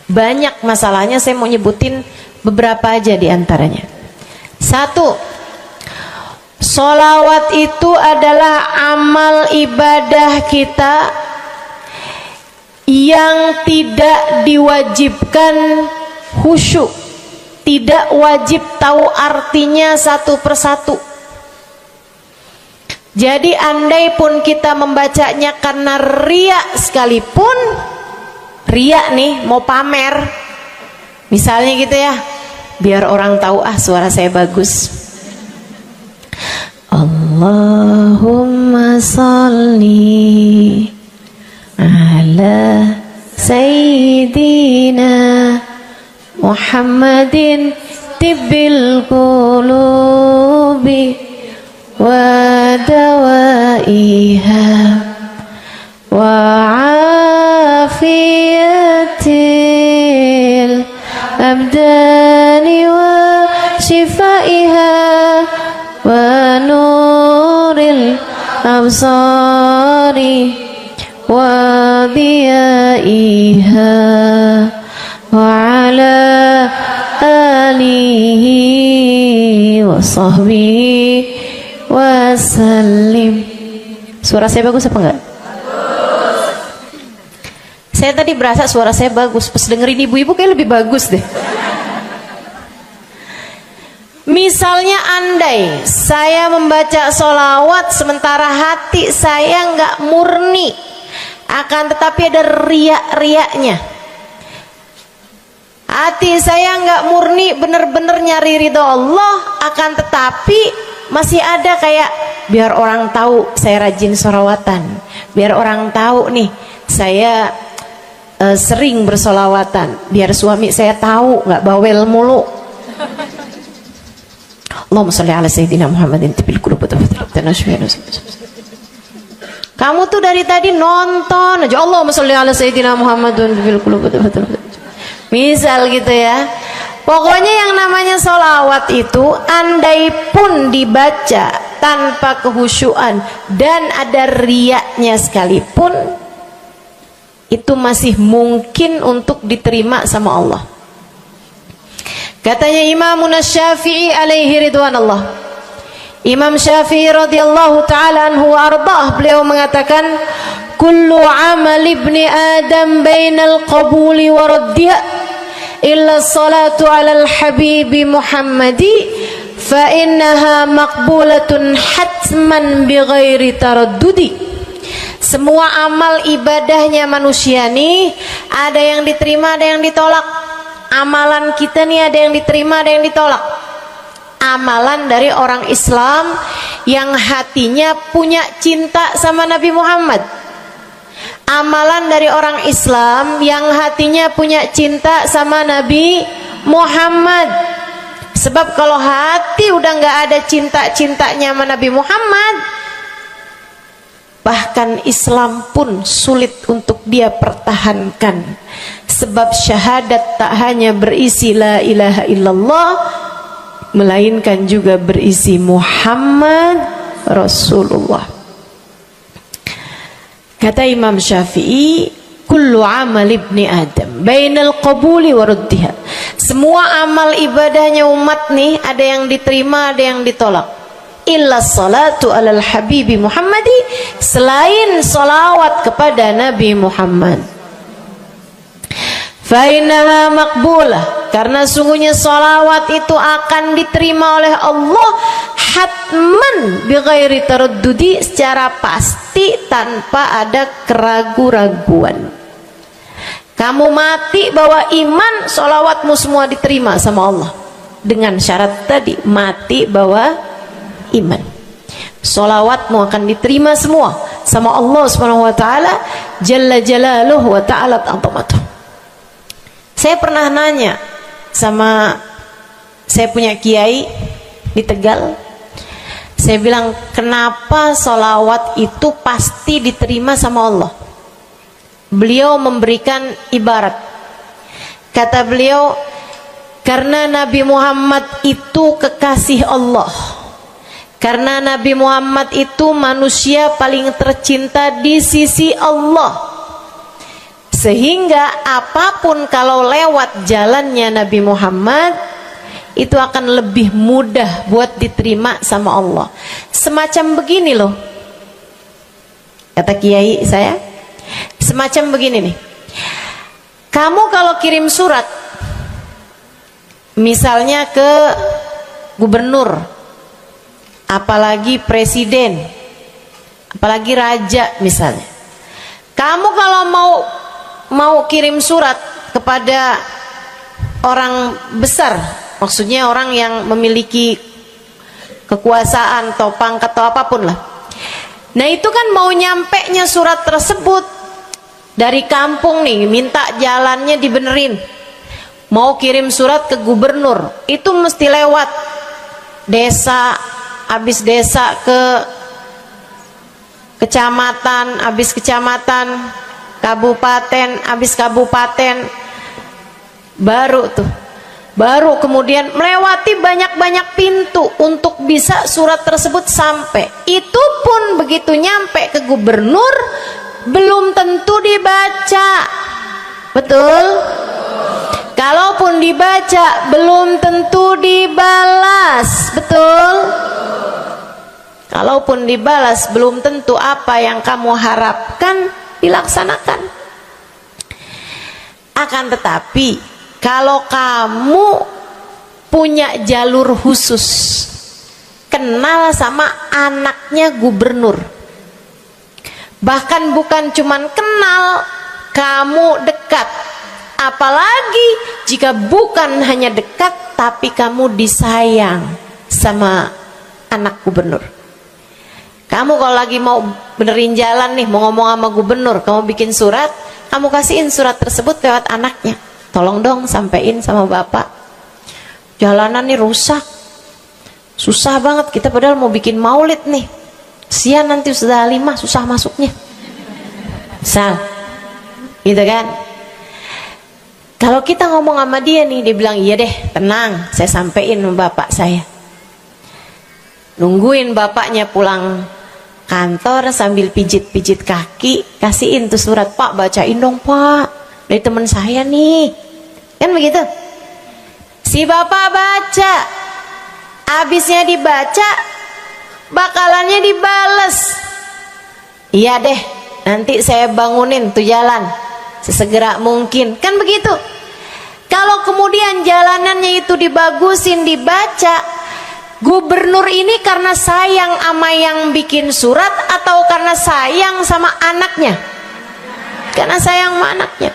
Banyak masalahnya, saya mau nyebutin beberapa aja di antaranya. 1. Sholawat itu adalah amal ibadah kita yang tidak diwajibkan khusyuk, tidak wajib tahu artinya satu persatu. Jadi andai pun kita membacanya karena riya sekalipun, riya nih mau pamer, misalnya gitu ya, biar orang tahu suara saya bagus. Allahumma sholli ala sayyidina Muhammadin tibbil qulubi wa dawaiha wa afiyatil abdani wa shifaiha wa nuril absari wa diyaiha wa ala alihi wa sahbihi wasallim. Suara saya bagus apa enggak? Bagus. Saya tadi berasa suara saya bagus, pas dengerin ibu-ibu kayak lebih bagus deh. Misalnya andai saya membaca sholawat sementara hati saya nggak murni, akan tetapi ada riak-riaknya. Hati saya nggak murni bener-bener nyari ridho Allah, akan tetapi masih ada kayak biar orang tahu saya rajin sholawatan, biar orang tahu nih saya sering bersolawatan, biar suami saya tahu nggak bawel mulu. Allahumma sholli ala sayyidina Muhammadin tibil qulubi. Kamu tuh dari tadi nonton aja Allahumma sholli ala sayyidina Muhammadin tibil qulubi. Misal gitu ya. Pokoknya yang namanya sholawat itu andai pun dibaca tanpa kehusyuan dan ada riaknya sekalipun, itu masih mungkin untuk diterima sama Allah. Katanya Imam Syafi'i alaihi ridwanallah, Imam Syafi'i radhiyallahu ta'ala anhu wa ardhah, beliau mengatakan kullu amal ibni adam bainal qabuli wa raddiha illa salatu alal habibi Muhammadi fa innaha maqbulatun hatman bighairi taraddudi. Semua amal ibadahnya manusia nih ada yang diterima, ada yang ditolak. Amalan kita nih ada yang diterima, ada yang ditolak. Amalan dari orang Islam yang hatinya punya cinta sama Nabi Muhammad, amalan dari orang Islam yang hatinya punya cinta sama Nabi Muhammad. Sebab kalau hati udah nggak ada cinta-cintanya sama Nabi Muhammad, bahkan Islam pun sulit untuk dia pertahankan. Sebab syahadat tak hanya berisi la ilaha illallah, melainkan juga berisi Muhammad Rasulullah. Kata Imam Syafi'i, kullu amal ibni adam bainal qabuli wa raddiha. Semua amal ibadahnya umat nih ada yang diterima, ada yang ditolak. Illa salatu alal habibi Muhammadi, selain salawat kepada Nabi Muhammad. Fa innaha maqbulah, karena sungguhnya salawat itu akan diterima oleh Allah hatman bighairi taraddudi, secara pasti tanpa ada keraguan-raguan. Kamu mati bawa iman, salawatmu semua diterima sama Allah. Dengan syarat tadi, mati bawa iman, salawatmu akan diterima semua sama Allah Subhanahu wa taala jalla jalaluhu wa ta'ala azamatuh. Saya pernah nanya sama saya punya kiai di Tegal. Saya bilang, kenapa sholawat itu pasti diterima sama Allah? Beliau memberikan ibarat. Kata beliau, karena Nabi Muhammad itu kekasih Allah. Karena Nabi Muhammad itu manusia paling tercinta di sisi Allah. Sehingga apapun kalau lewat jalannya Nabi Muhammad itu akan lebih mudah buat diterima sama Allah. Semacam begini loh, kata kiai saya, semacam begini nih. Kamu kalau kirim surat misalnya ke gubernur, apalagi presiden, apalagi raja misalnya, kamu kalau mau kirim surat kepada orang besar, maksudnya orang yang memiliki kekuasaan atau pangkat atau apapun lah, nah itu kan mau nyampenya surat tersebut dari kampung nih, minta jalannya dibenerin, mau kirim surat ke gubernur, itu mesti lewat desa, habis desa ke kecamatan, habis kecamatan, kabupaten, habis kabupaten, baru kemudian melewati banyak-banyak pintu untuk bisa surat tersebut sampai. Itu pun begitu nyampe ke gubernur belum tentu dibaca, betul? Kalaupun dibaca belum tentu dibalas, betul? Kalaupun dibalas belum tentu apa yang kamu harapkan dilaksanakan. Akan tetapi kalau kamu punya jalur khusus, kenal sama anaknya gubernur, bahkan bukan cuman kenal, kamu dekat. Apalagi jika bukan hanya dekat, tapi kamu disayang sama anak gubernur. Kamu kalau lagi mau benerin jalan nih, mau ngomong sama gubernur, kamu bikin surat, kamu kasihin surat tersebut lewat anaknya. Tolong dong sampein sama bapak, jalanan nih rusak, susah banget, kita padahal mau bikin maulid nih, sian nanti sudah 5 susah masuknya, misal gitu kan. Kalau kita ngomong sama dia nih, dia bilang iya deh, tenang, saya sampein sama bapak saya. Nungguin bapaknya pulang kantor sambil pijit-pijit kaki, kasihin tuh surat, Pak bacain dong Pak, dari teman saya nih, kan begitu. Si bapak baca, abisnya dibaca, bakalannya dibales, iya deh, nanti saya bangunin tuh jalan sesegera mungkin, kan begitu. Kalau kemudian jalanannya itu dibagusin, dibaca, gubernur ini karena sayang sama yang bikin surat atau karena sayang sama anaknya? Karena sayang sama anaknya.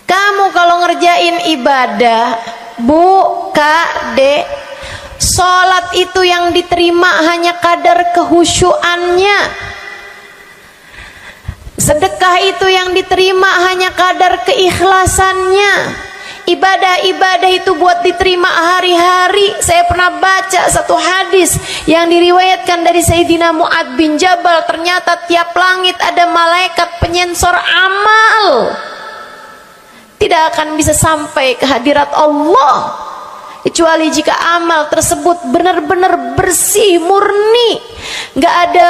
Kamu kalau ngerjain ibadah, Bu, Kak, Dek, sholat itu yang diterima hanya kadar kehusyuannya. Sedekah itu yang diterima hanya kadar keikhlasannya. Ibadah-ibadah itu buat diterima hari-hari. Saya pernah baca satu hadis yang diriwayatkan dari Sayyidina Mu'ad bin Jabal. Ternyata tiap langit ada malaikat penyensor amal, tidak akan bisa sampai ke hadirat Allah kecuali jika amal tersebut benar-benar bersih, murni, nggak ada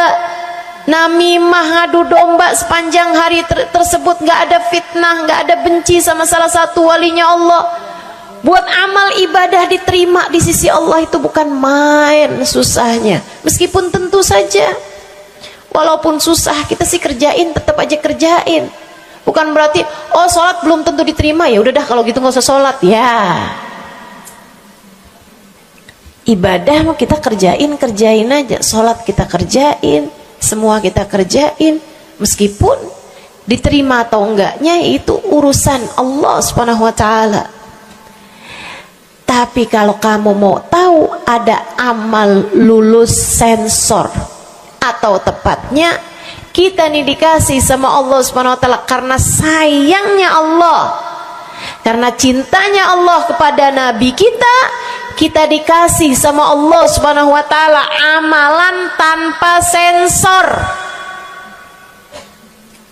namimah, ngadu domba sepanjang hari tersebut, nggak ada fitnah, nggak ada benci sama salah satu walinya Allah. Buat amal ibadah diterima di sisi Allah itu bukan main susahnya. Meskipun tentu saja walaupun susah kita sih kerjain, tetap aja kerjain. Bukan berarti oh sholat belum tentu diterima, ya udah dah kalau gitu nggak usah sholat ya. Ibadah mau kita kerjain aja, sholat kita kerjain, semua kita kerjain, meskipun diterima atau enggaknya itu urusan Allah Subhanahu wa taala. Tapi kalau kamu mau tahu, ada amal lulus sensor, atau tepatnya kita nih dikasih sama Allah Subhanahu wa taala karena sayangnya Allah, karena cintanya Allah kepada nabi kita, kita dikasih sama Allah Subhanahu wa taala amalan tanpa sensor,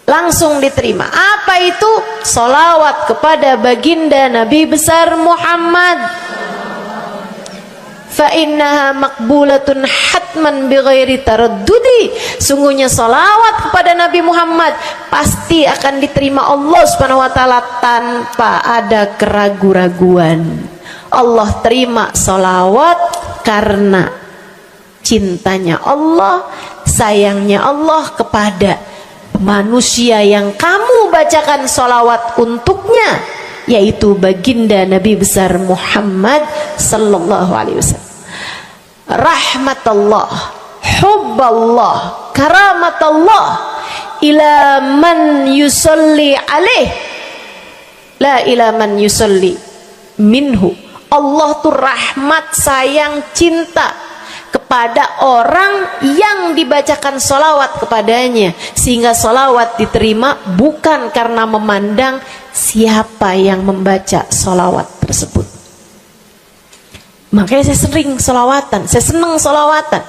langsung diterima. Apa itu? Sholawat kepada baginda Nabi besar Muhammad. fa innaha maqbulatun hatman bighairi taraddudi. Sungguhnya salawat kepada Nabi Muhammad pasti akan diterima Allah Subhanahu wa taala tanpa ada keraguan-raguan. Allah terima salawat karena cintanya Allah, sayangnya Allah kepada manusia yang kamu bacakan salawat untuknya, yaitu baginda Nabi besar Muhammad sallallahu alaihi wasallam. Rahmatullah, hubballah, karamatullah ila man yusalli alaih, la ila man yusalli minhu. Allah tuh rahmat, sayang, cinta kepada orang yang dibacakan salawat kepadanya, sehingga salawat diterima bukan karena memandang siapa yang membaca salawat tersebut. Makanya saya sering salawatan, saya senang salawatan,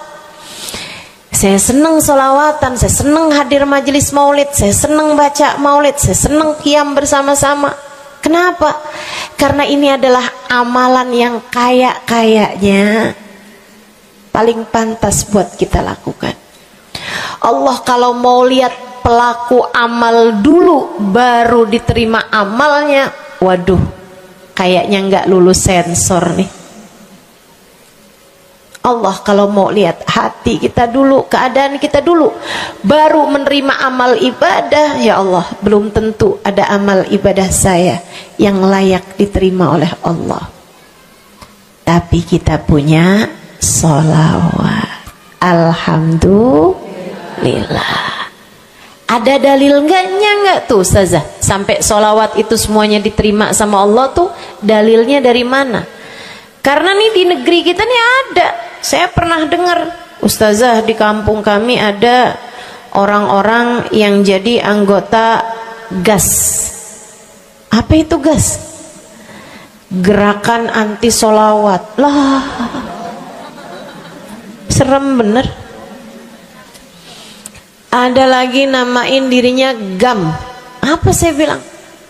saya senang salawatan, saya senang hadir majelis maulid, saya senang baca maulid, saya senang qiyam bersama-sama. Kenapa? Karena ini adalah amalan yang kayaknya paling pantas buat kita lakukan. Allah kalau mau lihat pelaku amal dulu baru diterima amalnya, waduh, kayaknya nggak lulus sensor nih. Allah kalau mau lihat hati kita dulu, keadaan kita dulu, baru menerima amal ibadah, ya Allah, belum tentu ada amal ibadah saya yang layak diterima oleh Allah. Tapi kita punya sholawat, alhamdulillah. Ada dalil nggak tuh Ustazah sampai sholawat itu semuanya diterima sama Allah tuh? Dalilnya dari mana? Karena nih di negeri kita nih ada, saya pernah dengar Ustazah, di kampung kami ada orang-orang yang jadi anggota GAS. Apa itu GAS? Gerakan anti sholawat. Lah, serem bener. Ada lagi namain dirinya GAM. Apa saya bilang?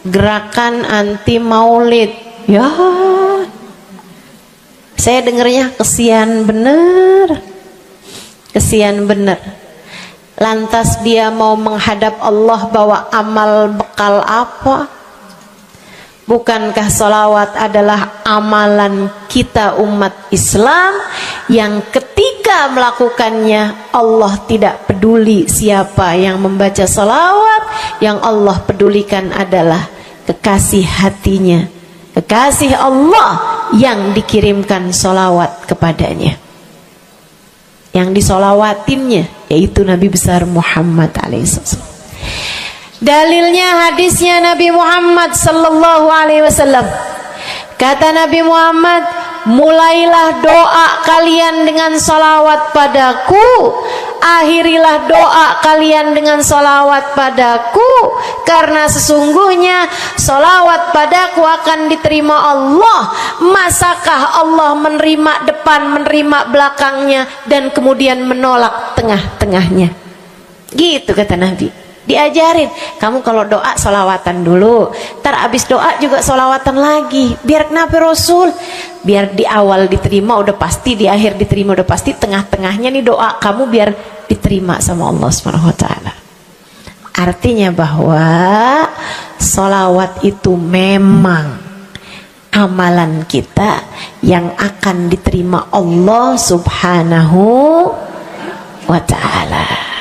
Gerakan anti maulid. Ya, saya dengernya kesian bener, kesian bener. Lantas dia mau menghadap Allah bawa amal bekal apa? Bukankah sholawat adalah amalan kita umat Islam yang ketika melakukannya Allah tidak peduli siapa yang membaca sholawat, yang Allah pedulikan adalah kekasih hatinya, kekasih Allah yang dikirimkan sholawat kepadanya, yang disolawatinnya yaitu Nabi besar Muhammad alaihissalam. Dalilnya hadisnya Nabi Muhammad sallallahu alaihi wasallam. Kata Nabi Muhammad, mulailah doa kalian dengan salawat padaku, akhirilah doa kalian dengan salawat padaku, karena sesungguhnya salawat padaku akan diterima Allah. Masakah Allah menerima depan, menerima belakangnya, dan kemudian menolak tengah-tengahnya? Gitu kata Nabi. Diajarin, kamu kalau doa solawatan dulu, ntar abis doa juga solawatan lagi. Biar kenapa Rasul? Biar di awal diterima udah pasti, di akhir diterima udah pasti, tengah-tengahnya nih doa kamu biar diterima sama Allah SWT. Artinya bahwa solawat itu memang amalan kita yang akan diterima Allah Subhanahu wa ta'ala.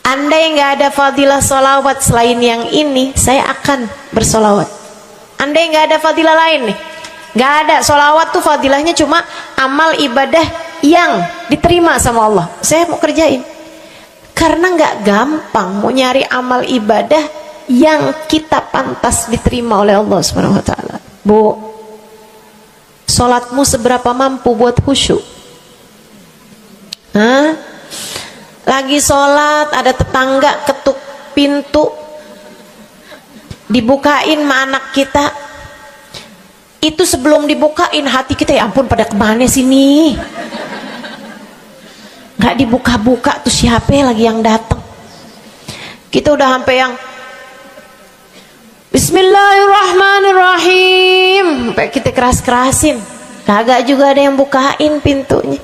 Andai nggak ada fadilah solawat selain yang ini, saya akan bersolawat. Andai nggak ada fadilah lain nih, nggak ada solawat tuh fadilahnya cuma amal ibadah yang diterima sama Allah, saya mau kerjain. Karena nggak gampang mau nyari amal ibadah yang kita pantas diterima oleh Allah Subhanahu Wa Taala. Bu, solatmu seberapa mampu buat khusyuk? Hah? Lagi sholat ada tetangga ketuk pintu, dibukain sama anak kita. Itu sebelum dibukain hati kita, ya ampun pada kemana sini? Gak dibuka-buka tuh siapa lagi yang datang? Kita udah sampai yang Bismillahirrahmanirrahim, sampai kita keras-kerasin. Kagak juga ada yang bukain pintunya.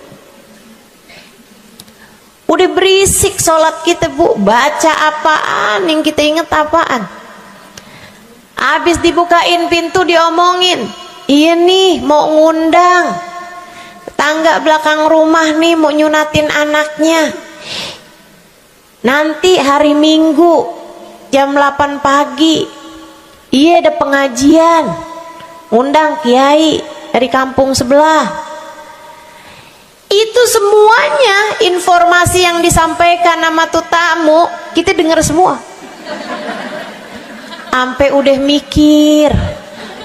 Udah berisik sholat kita bu, baca apaan, yang kita inget apaan. Habis dibukain pintu diomongin, iya nih mau ngundang tangga belakang rumah nih mau nyunatin anaknya. Nanti hari Minggu jam 8 pagi, iya ada pengajian, undang kiai dari kampung sebelah. Itu semuanya informasi yang disampaikan sama tuh tamu kita dengar semua. Sampai udah mikir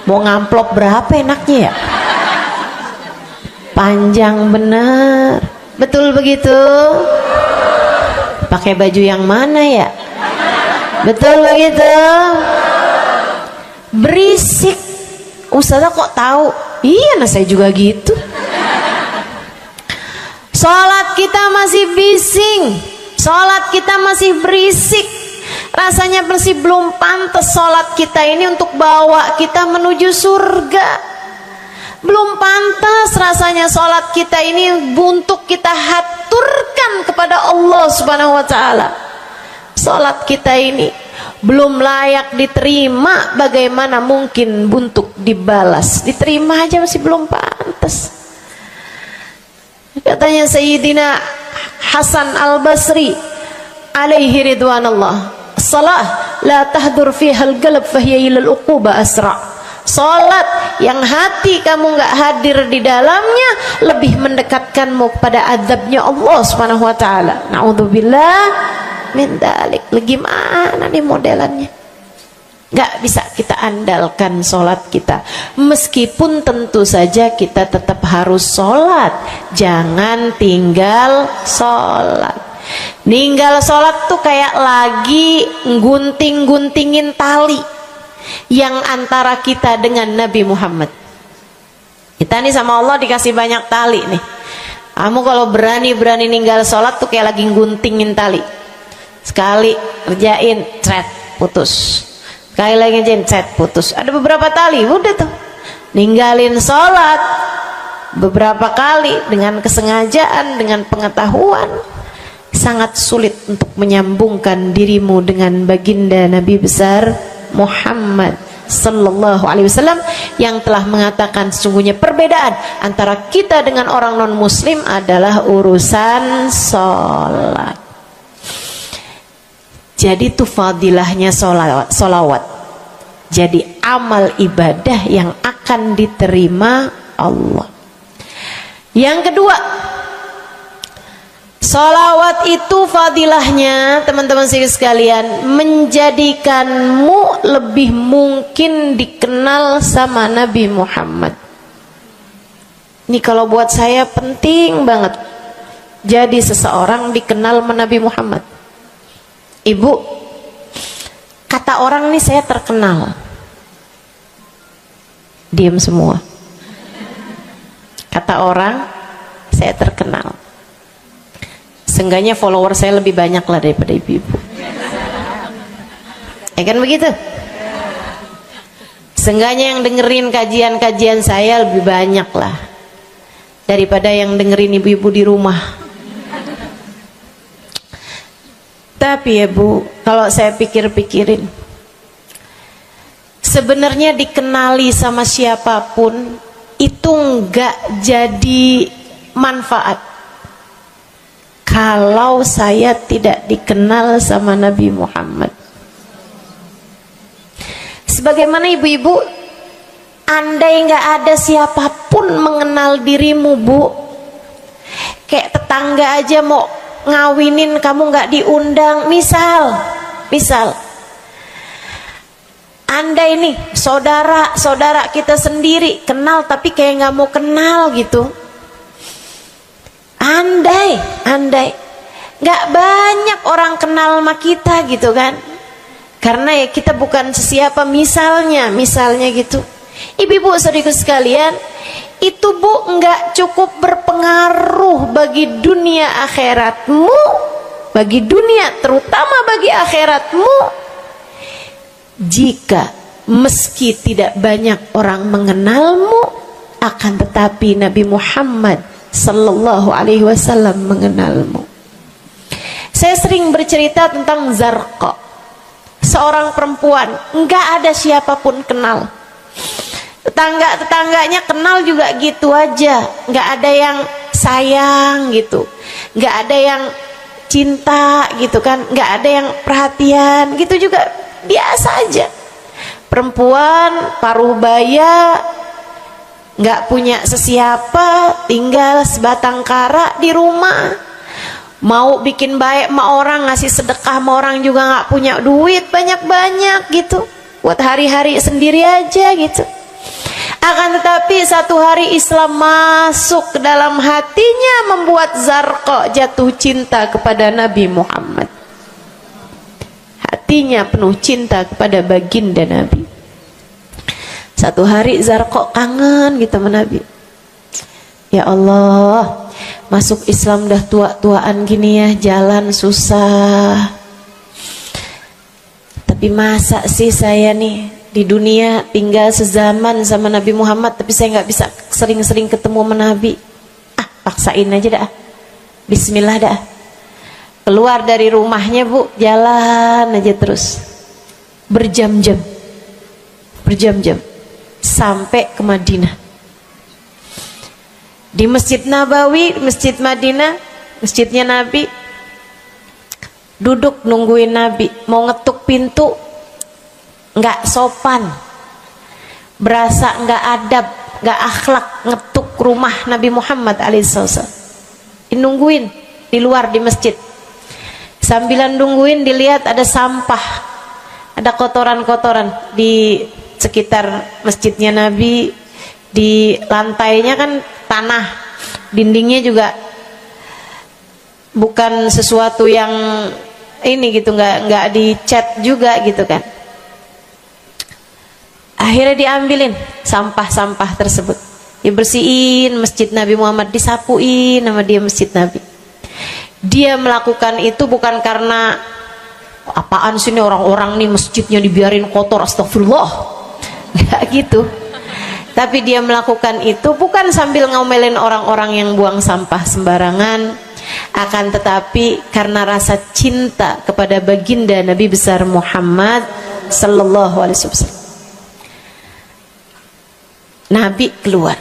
mau ngamplop berapa enaknya ya. Panjang bener, betul begitu? Pakai baju yang mana ya? Betul begitu? Berisik. Ustazah kok tahu? Iya, nah saya juga gitu. Sholat kita masih bising, sholat kita masih berisik. Rasanya masih belum pantas sholat kita ini untuk bawa kita menuju surga. Belum pantas rasanya sholat kita ini untuk kita haturkan kepada Allah Subhanahu wa ta'ala. Sholat kita ini belum layak diterima, bagaimana mungkin untuk dibalas? Diterima aja masih belum pantas. Katanya Sayyidina Hasan Al-Basri alaihi ridwanallah, salah la tahdur fiha al-qalb fahiya ila al-uquba asra. Salat yang hati kamu enggak hadir di dalamnya lebih mendekatkanmu kepada azabnya Allah Subhanahu wa taala. Naudzubillah min dzalik. Gimana nih modelannya? Gak bisa kita andalkan sholat kita, meskipun tentu saja kita tetap harus sholat. Jangan tinggal sholat. Ninggal sholat tuh kayak lagi gunting-guntingin tali yang antara kita dengan Nabi Muhammad. Kita nih sama Allah dikasih banyak tali nih. Kamu kalau berani-berani ninggal sholat tuh kayak lagi guntingin tali. Sekali kerjain, cret, putus. Sekali lagi jencet, putus. Ada beberapa tali, udah tuh ninggalin sholat beberapa kali dengan kesengajaan, dengan pengetahuan, sangat sulit untuk menyambungkan dirimu dengan baginda Nabi besar Muhammad Sallallahu Alaihi Wasallam yang telah mengatakan sesungguhnya perbedaan antara kita dengan orang non muslim adalah urusan sholat. Jadi itu fadilahnya solawat. Jadi amal ibadah yang akan diterima Allah. Yang kedua, solawat itu fadilahnya teman-teman sekalian menjadikanmu lebih mungkin dikenal sama Nabi Muhammad. Ini kalau buat saya penting banget. Jadi seseorang dikenal sama Nabi Muhammad. Ibu, kata orang nih saya terkenal. Diam semua. Kata orang saya terkenal. Seenggaknya follower saya lebih banyak lah daripada ibu-ibu. Ya kan begitu? Seenggaknya yang dengerin kajian-kajian saya lebih banyak lah daripada yang dengerin ibu-ibu di rumah. Tapi ya Bu, kalau saya pikir-pikirin, sebenarnya dikenali sama siapapun itu enggak jadi manfaat kalau saya tidak dikenal sama Nabi Muhammad. Sebagaimana ibu-ibu, andai enggak ada siapapun mengenal dirimu Bu, kayak tetangga aja mau ngawinin kamu nggak diundang, misal andai nih saudara kita sendiri kenal tapi kayak nggak mau kenal gitu, andai nggak banyak orang kenal sama kita gitu kan, karena ya kita bukan sesiapa, misalnya gitu. Ibu-ibu saudaraku sekalian, itu Bu enggak cukup berpengaruh bagi dunia akhiratmu, bagi dunia terutama bagi akhiratmu, jika meski tidak banyak orang mengenalmu, akan tetapi Nabi Muhammad sallallahu alaihi wasallam mengenalmu. Saya sering bercerita tentang Zarqa, seorang perempuan, enggak ada siapapun kenal. Tetangga-tetangganya kenal juga gitu aja, enggak ada yang sayang gitu, enggak ada yang cinta gitu kan, enggak ada yang perhatian gitu, juga biasa aja. Perempuan paruh baya, nggak punya sesiapa, tinggal sebatang kara di rumah. Mau bikin baik sama orang, ngasih sedekah sama orang juga nggak punya duit banyak-banyak gitu, buat hari-hari sendiri aja gitu. Akan tetapi satu hari Islam masuk ke dalam hatinya, membuat Zarqa jatuh cinta kepada Nabi Muhammad. Hatinya penuh cinta kepada baginda Nabi. Satu hari Zarqa kangen gitu sama Nabi. Ya Allah, masuk Islam dah tua-tuaan gini ya, jalan susah. Tapi masa sih saya nih di dunia tinggal sezaman sama Nabi Muhammad, tapi saya nggak bisa sering-sering ketemu sama Nabi. Paksain aja dah. Bismillah dah. Keluar dari rumahnya Bu, jalan aja terus berjam-jam sampai ke Madinah. Di Masjid Nabawi, Masjid Madinah, masjidnya Nabi, duduk nungguin Nabi. Mau ngetuk pintu nggak sopan, berasa nggak adab, nggak akhlak, ngetuk rumah Nabi Muhammad alaihissalam. Nungguin di luar di masjid. Sambilan nungguin dilihat ada sampah, ada kotoran-kotoran di sekitar masjidnya Nabi. Di lantainya kan tanah, dindingnya juga bukan sesuatu yang ini gitu, nggak dicat juga gitu kan. Akhirnya diambilin sampah-sampah tersebut, dibersihin masjid Nabi Muhammad, disapuin sama dia masjid Nabi. Dia melakukan itu bukan karena apaan sih nih orang-orang nih masjidnya dibiarin kotor, astagfirullah, nggak gitu. Tapi dia melakukan itu bukan sambil ngomelin orang-orang yang buang sampah sembarangan, akan tetapi karena rasa cinta kepada baginda Nabi besar Muhammad sallallahu alaihi wasallam. Nabi keluar,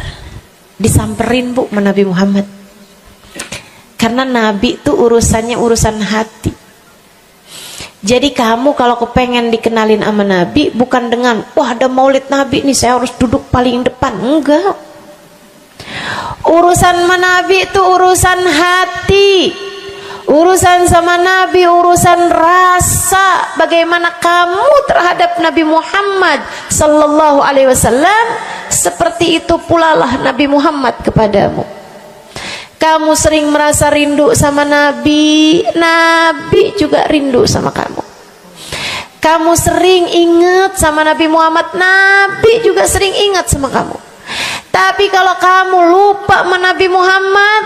disamperin Bu sama Nabi Muhammad. Karena Nabi itu urusannya urusan hati. Jadi kamu kalau kepengen dikenalin sama Nabi, bukan dengan wah ada maulid Nabi nih saya harus duduk paling depan. Enggak. Urusan sama Nabi itu urusan hati. Urusan sama Nabi urusan rasa. Bagaimana kamu terhadap Nabi Muhammad sallallahu alaihi wasallam, seperti itu pula lah Nabi Muhammad kepadamu. Kamu sering merasa rindu sama Nabi, Nabi juga rindu sama kamu. Kamu sering ingat sama Nabi Muhammad, Nabi juga sering ingat sama kamu. Tapi kalau kamu lupa sama Nabi Muhammad,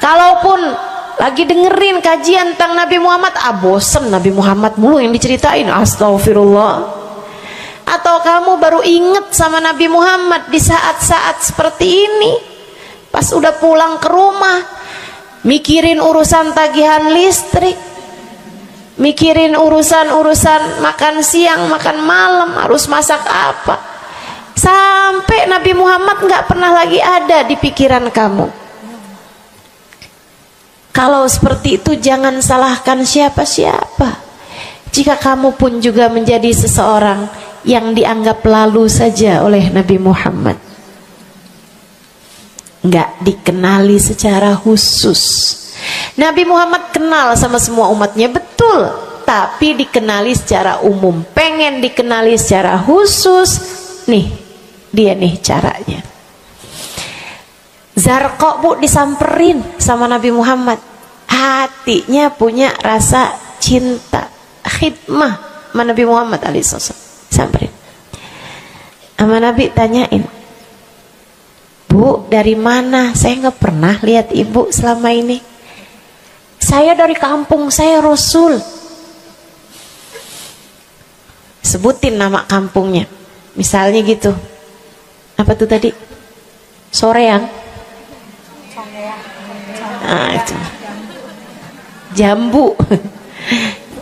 kalaupun lagi dengerin kajian tentang Nabi Muhammad, bosen Nabi Muhammad mulu yang diceritain, astagfirullah. Atau kamu baru ingat sama Nabi Muhammad di saat-saat seperti ini, pas udah pulang ke rumah, mikirin urusan tagihan listrik, mikirin urusan makan siang, makan malam, harus masak apa, sampai Nabi Muhammad nggak pernah lagi ada di pikiran kamu. Kalau seperti itu jangan salahkan siapa-siapa. Jika kamu pun juga menjadi seseorang yang dianggap lalu saja oleh Nabi Muhammad, nggak dikenali secara khusus. Nabi Muhammad kenal sama semua umatnya, betul, tapi dikenali secara umum. Pengen dikenali secara khusus, nih dia nih caranya. Zarqa Bu disamperin sama Nabi Muhammad, hatinya punya rasa cinta, khidmah sama Nabi Muhammad alaihissalam. Samperin sama Nabi, tanyain, Bu, dari mana? Saya nggak pernah lihat ibu selama ini. Saya dari kampung saya, Rasul. Sebutin nama kampungnya. Misalnya gitu. Apa tuh tadi? Soreang. Nah, itu. Jambu.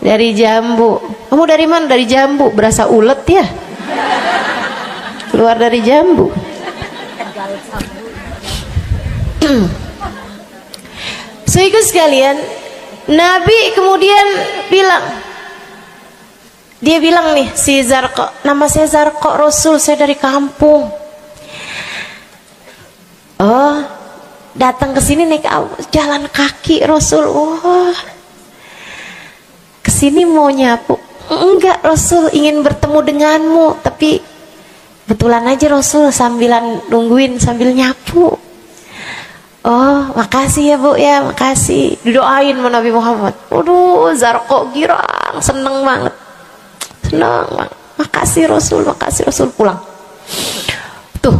Dari Jambu. Kamu dari mana? Dari Jambu. Berasa ulet ya? Keluar dari Jambu. Saudara sekalian, Nabi kemudian bilang, dia bilang nih si Zarqa, nama saya Zarqa, Rasul, saya dari kampung. Oh, datang ke sini naik jalan kaki Rasul. Oh, kesini mau nyapu? Enggak Rasul, ingin bertemu denganmu, tapi kebetulan aja Rasul sambilan nungguin sambil nyapu. Oh, makasih ya Bu ya, makasih. Didoain sama Nabi Muhammad. Waduh, Zarqa girang, seneng banget. Seneng banget. Makasih Rasul pulang. Tuh,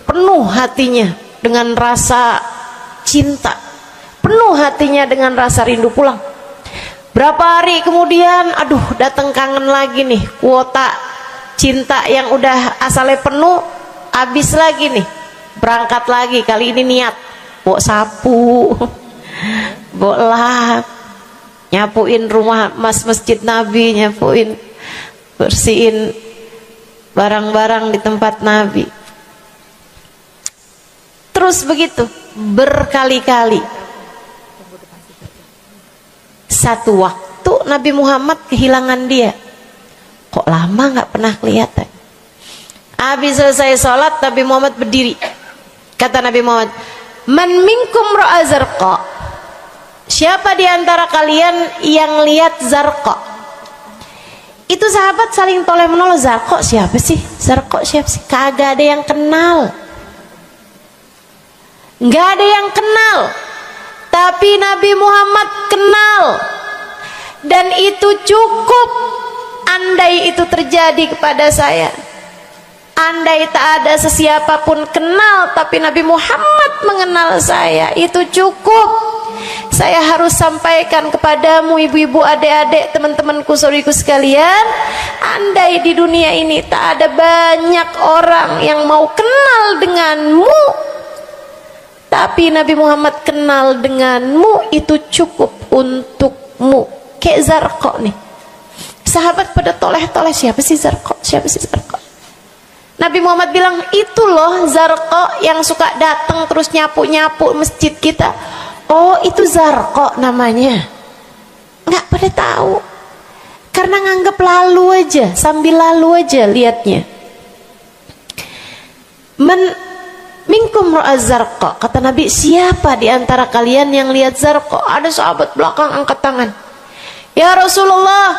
penuh hatinya dengan rasa cinta. Penuh hatinya dengan rasa rindu pulang. Berapa hari kemudian, aduh, datang kangen lagi nih. Kuota cinta yang udah asalnya penuh, habis lagi nih. Berangkat lagi, kali ini niat bawa sapu, bawa lap, nyapuin rumah masjid Nabi, nyapuin, bersihin barang-barang di tempat Nabi. Terus begitu berkali-kali. Satu waktu Nabi Muhammad kehilangan dia. Kok lama nggak pernah kelihatan. Habis selesai sholat, Nabi Muhammad berdiri. Kata Nabi Muhammad, "Man minkum ra'a Zarqa?" Siapa di antara kalian yang lihat Zarqa? Itu sahabat saling toleh menolong. Zarqa siapa sih? Zarqa siapa sih? Kagak ada yang kenal. Nggak ada yang kenal. Tapi Nabi Muhammad kenal. Dan itu cukup. Andai itu terjadi kepada saya, andai tak ada sesiapa pun kenal, tapi Nabi Muhammad mengenal saya, itu cukup. Saya harus sampaikan kepadamu ibu-ibu, adik-adik, teman-temanku, saudariku sekalian, andai di dunia ini tak ada banyak orang yang mau kenal denganmu, tapi Nabi Muhammad kenal denganmu, itu cukup untukmu. Kayak Zarqa nih. Sahabat pada toleh-toleh, siapa sih Zarqa? Siapa sih Zarqa? Nabi Muhammad bilang, itu loh Zarqa yang suka datang terus nyapu-nyapu masjid kita. Oh, itu Zarqa namanya. Nggak pada tahu. Karena nganggap lalu aja, sambil lalu aja liatnya. Minkum ra'a Zarqa. Kata Nabi, siapa di antara kalian yang lihat Zarqa? Ada sahabat belakang angkat tangan. Ya Rasulullah,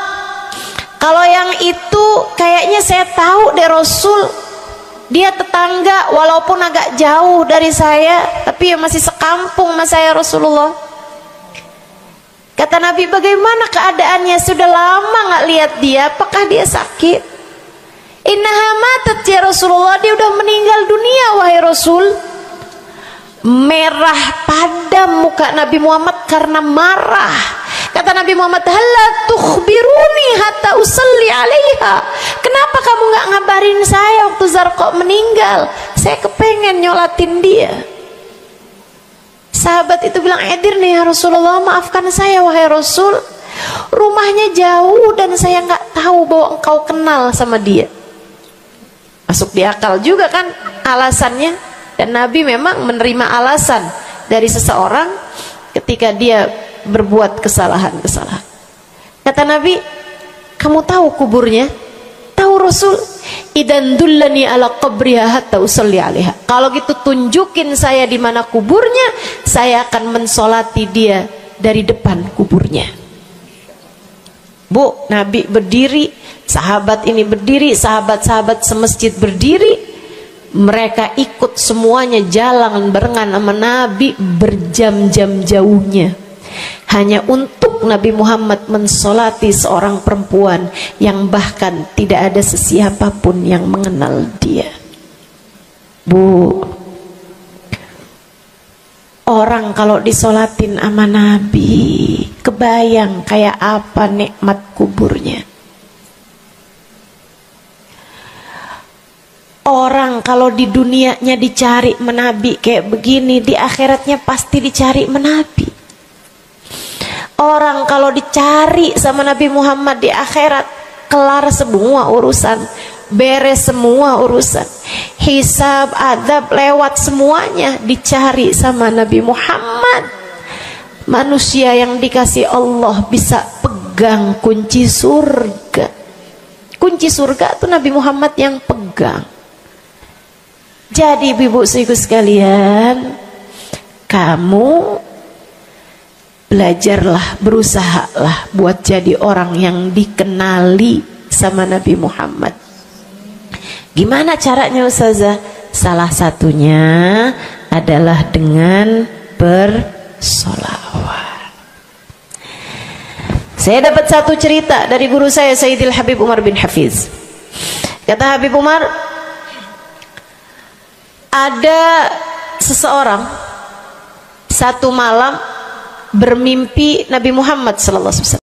kalau yang itu kayaknya saya tahu deh Rasul. Dia tetangga walaupun agak jauh dari saya, tapi ya masih sekampung sama saya Rasulullah. Kata Nabi, bagaimana keadaannya? Sudah lama nggak lihat dia. Apakah dia sakit? Innaha matat ya Rasulullah. Dia udah meninggal dunia wahai Rasul. Merah padam muka Nabi Muhammad karena marah. Kata Nabi Muhammad, "Halla tukhbiruni hatta usalli 'alaiha." Kenapa kamu nggak ngabarin saya waktu Zarqa meninggal? Saya kepengen nyolatin dia. Sahabat itu bilang, "Edir nih ya Rasulullah, maafkan saya wahai Rasul. Rumahnya jauh dan saya nggak tahu bahwa engkau kenal sama dia." Masuk di akal juga kan alasannya. Dan Nabi memang menerima alasan dari seseorang ketika dia berbuat kesalahan-kesalahan. Kata Nabi, kamu tahu kuburnya? Tahu Rasul? Idan dullani ala qabriha hatta usalli 'alaiha. Kalau gitu tunjukin saya di mana kuburnya, saya akan mensolati dia dari depan kuburnya. Bu, Nabi berdiri, sahabat ini berdiri, sahabat-sahabat semasjid berdiri. Mereka ikut semuanya jalan barengan sama Nabi berjam-jam jauhnya, hanya untuk Nabi Muhammad mensolati seorang perempuan yang bahkan tidak ada sesiapa pun yang mengenal dia. Bu, orang kalau disolatin sama Nabi, kebayang kayak apa nikmat kuburnya. Orang kalau kalau di dunianya dicari menabi kayak begini, di akhiratnya pasti dicari menabi. Orang kalau dicari sama Nabi Muhammad di akhirat, kelar semua urusan, beres semua urusan, hisab, adab lewat semuanya, dicari sama Nabi Muhammad. Manusia yang dikasih Allah bisa pegang kunci surga. Kunci surga itu Nabi Muhammad yang pegang. Jadi ibu-ibu sekalian, kamu belajarlah, berusahalah buat jadi orang yang dikenali sama Nabi Muhammad. Gimana caranya Ustazah? Salah satunya adalah dengan bersolawat. Saya dapat satu cerita dari guru saya, Sayyidil Habib Umar bin Hafiz. Kata Habib Umar, ada seseorang satu malam bermimpi Nabi Muhammad sallallahu alaihi wasallam.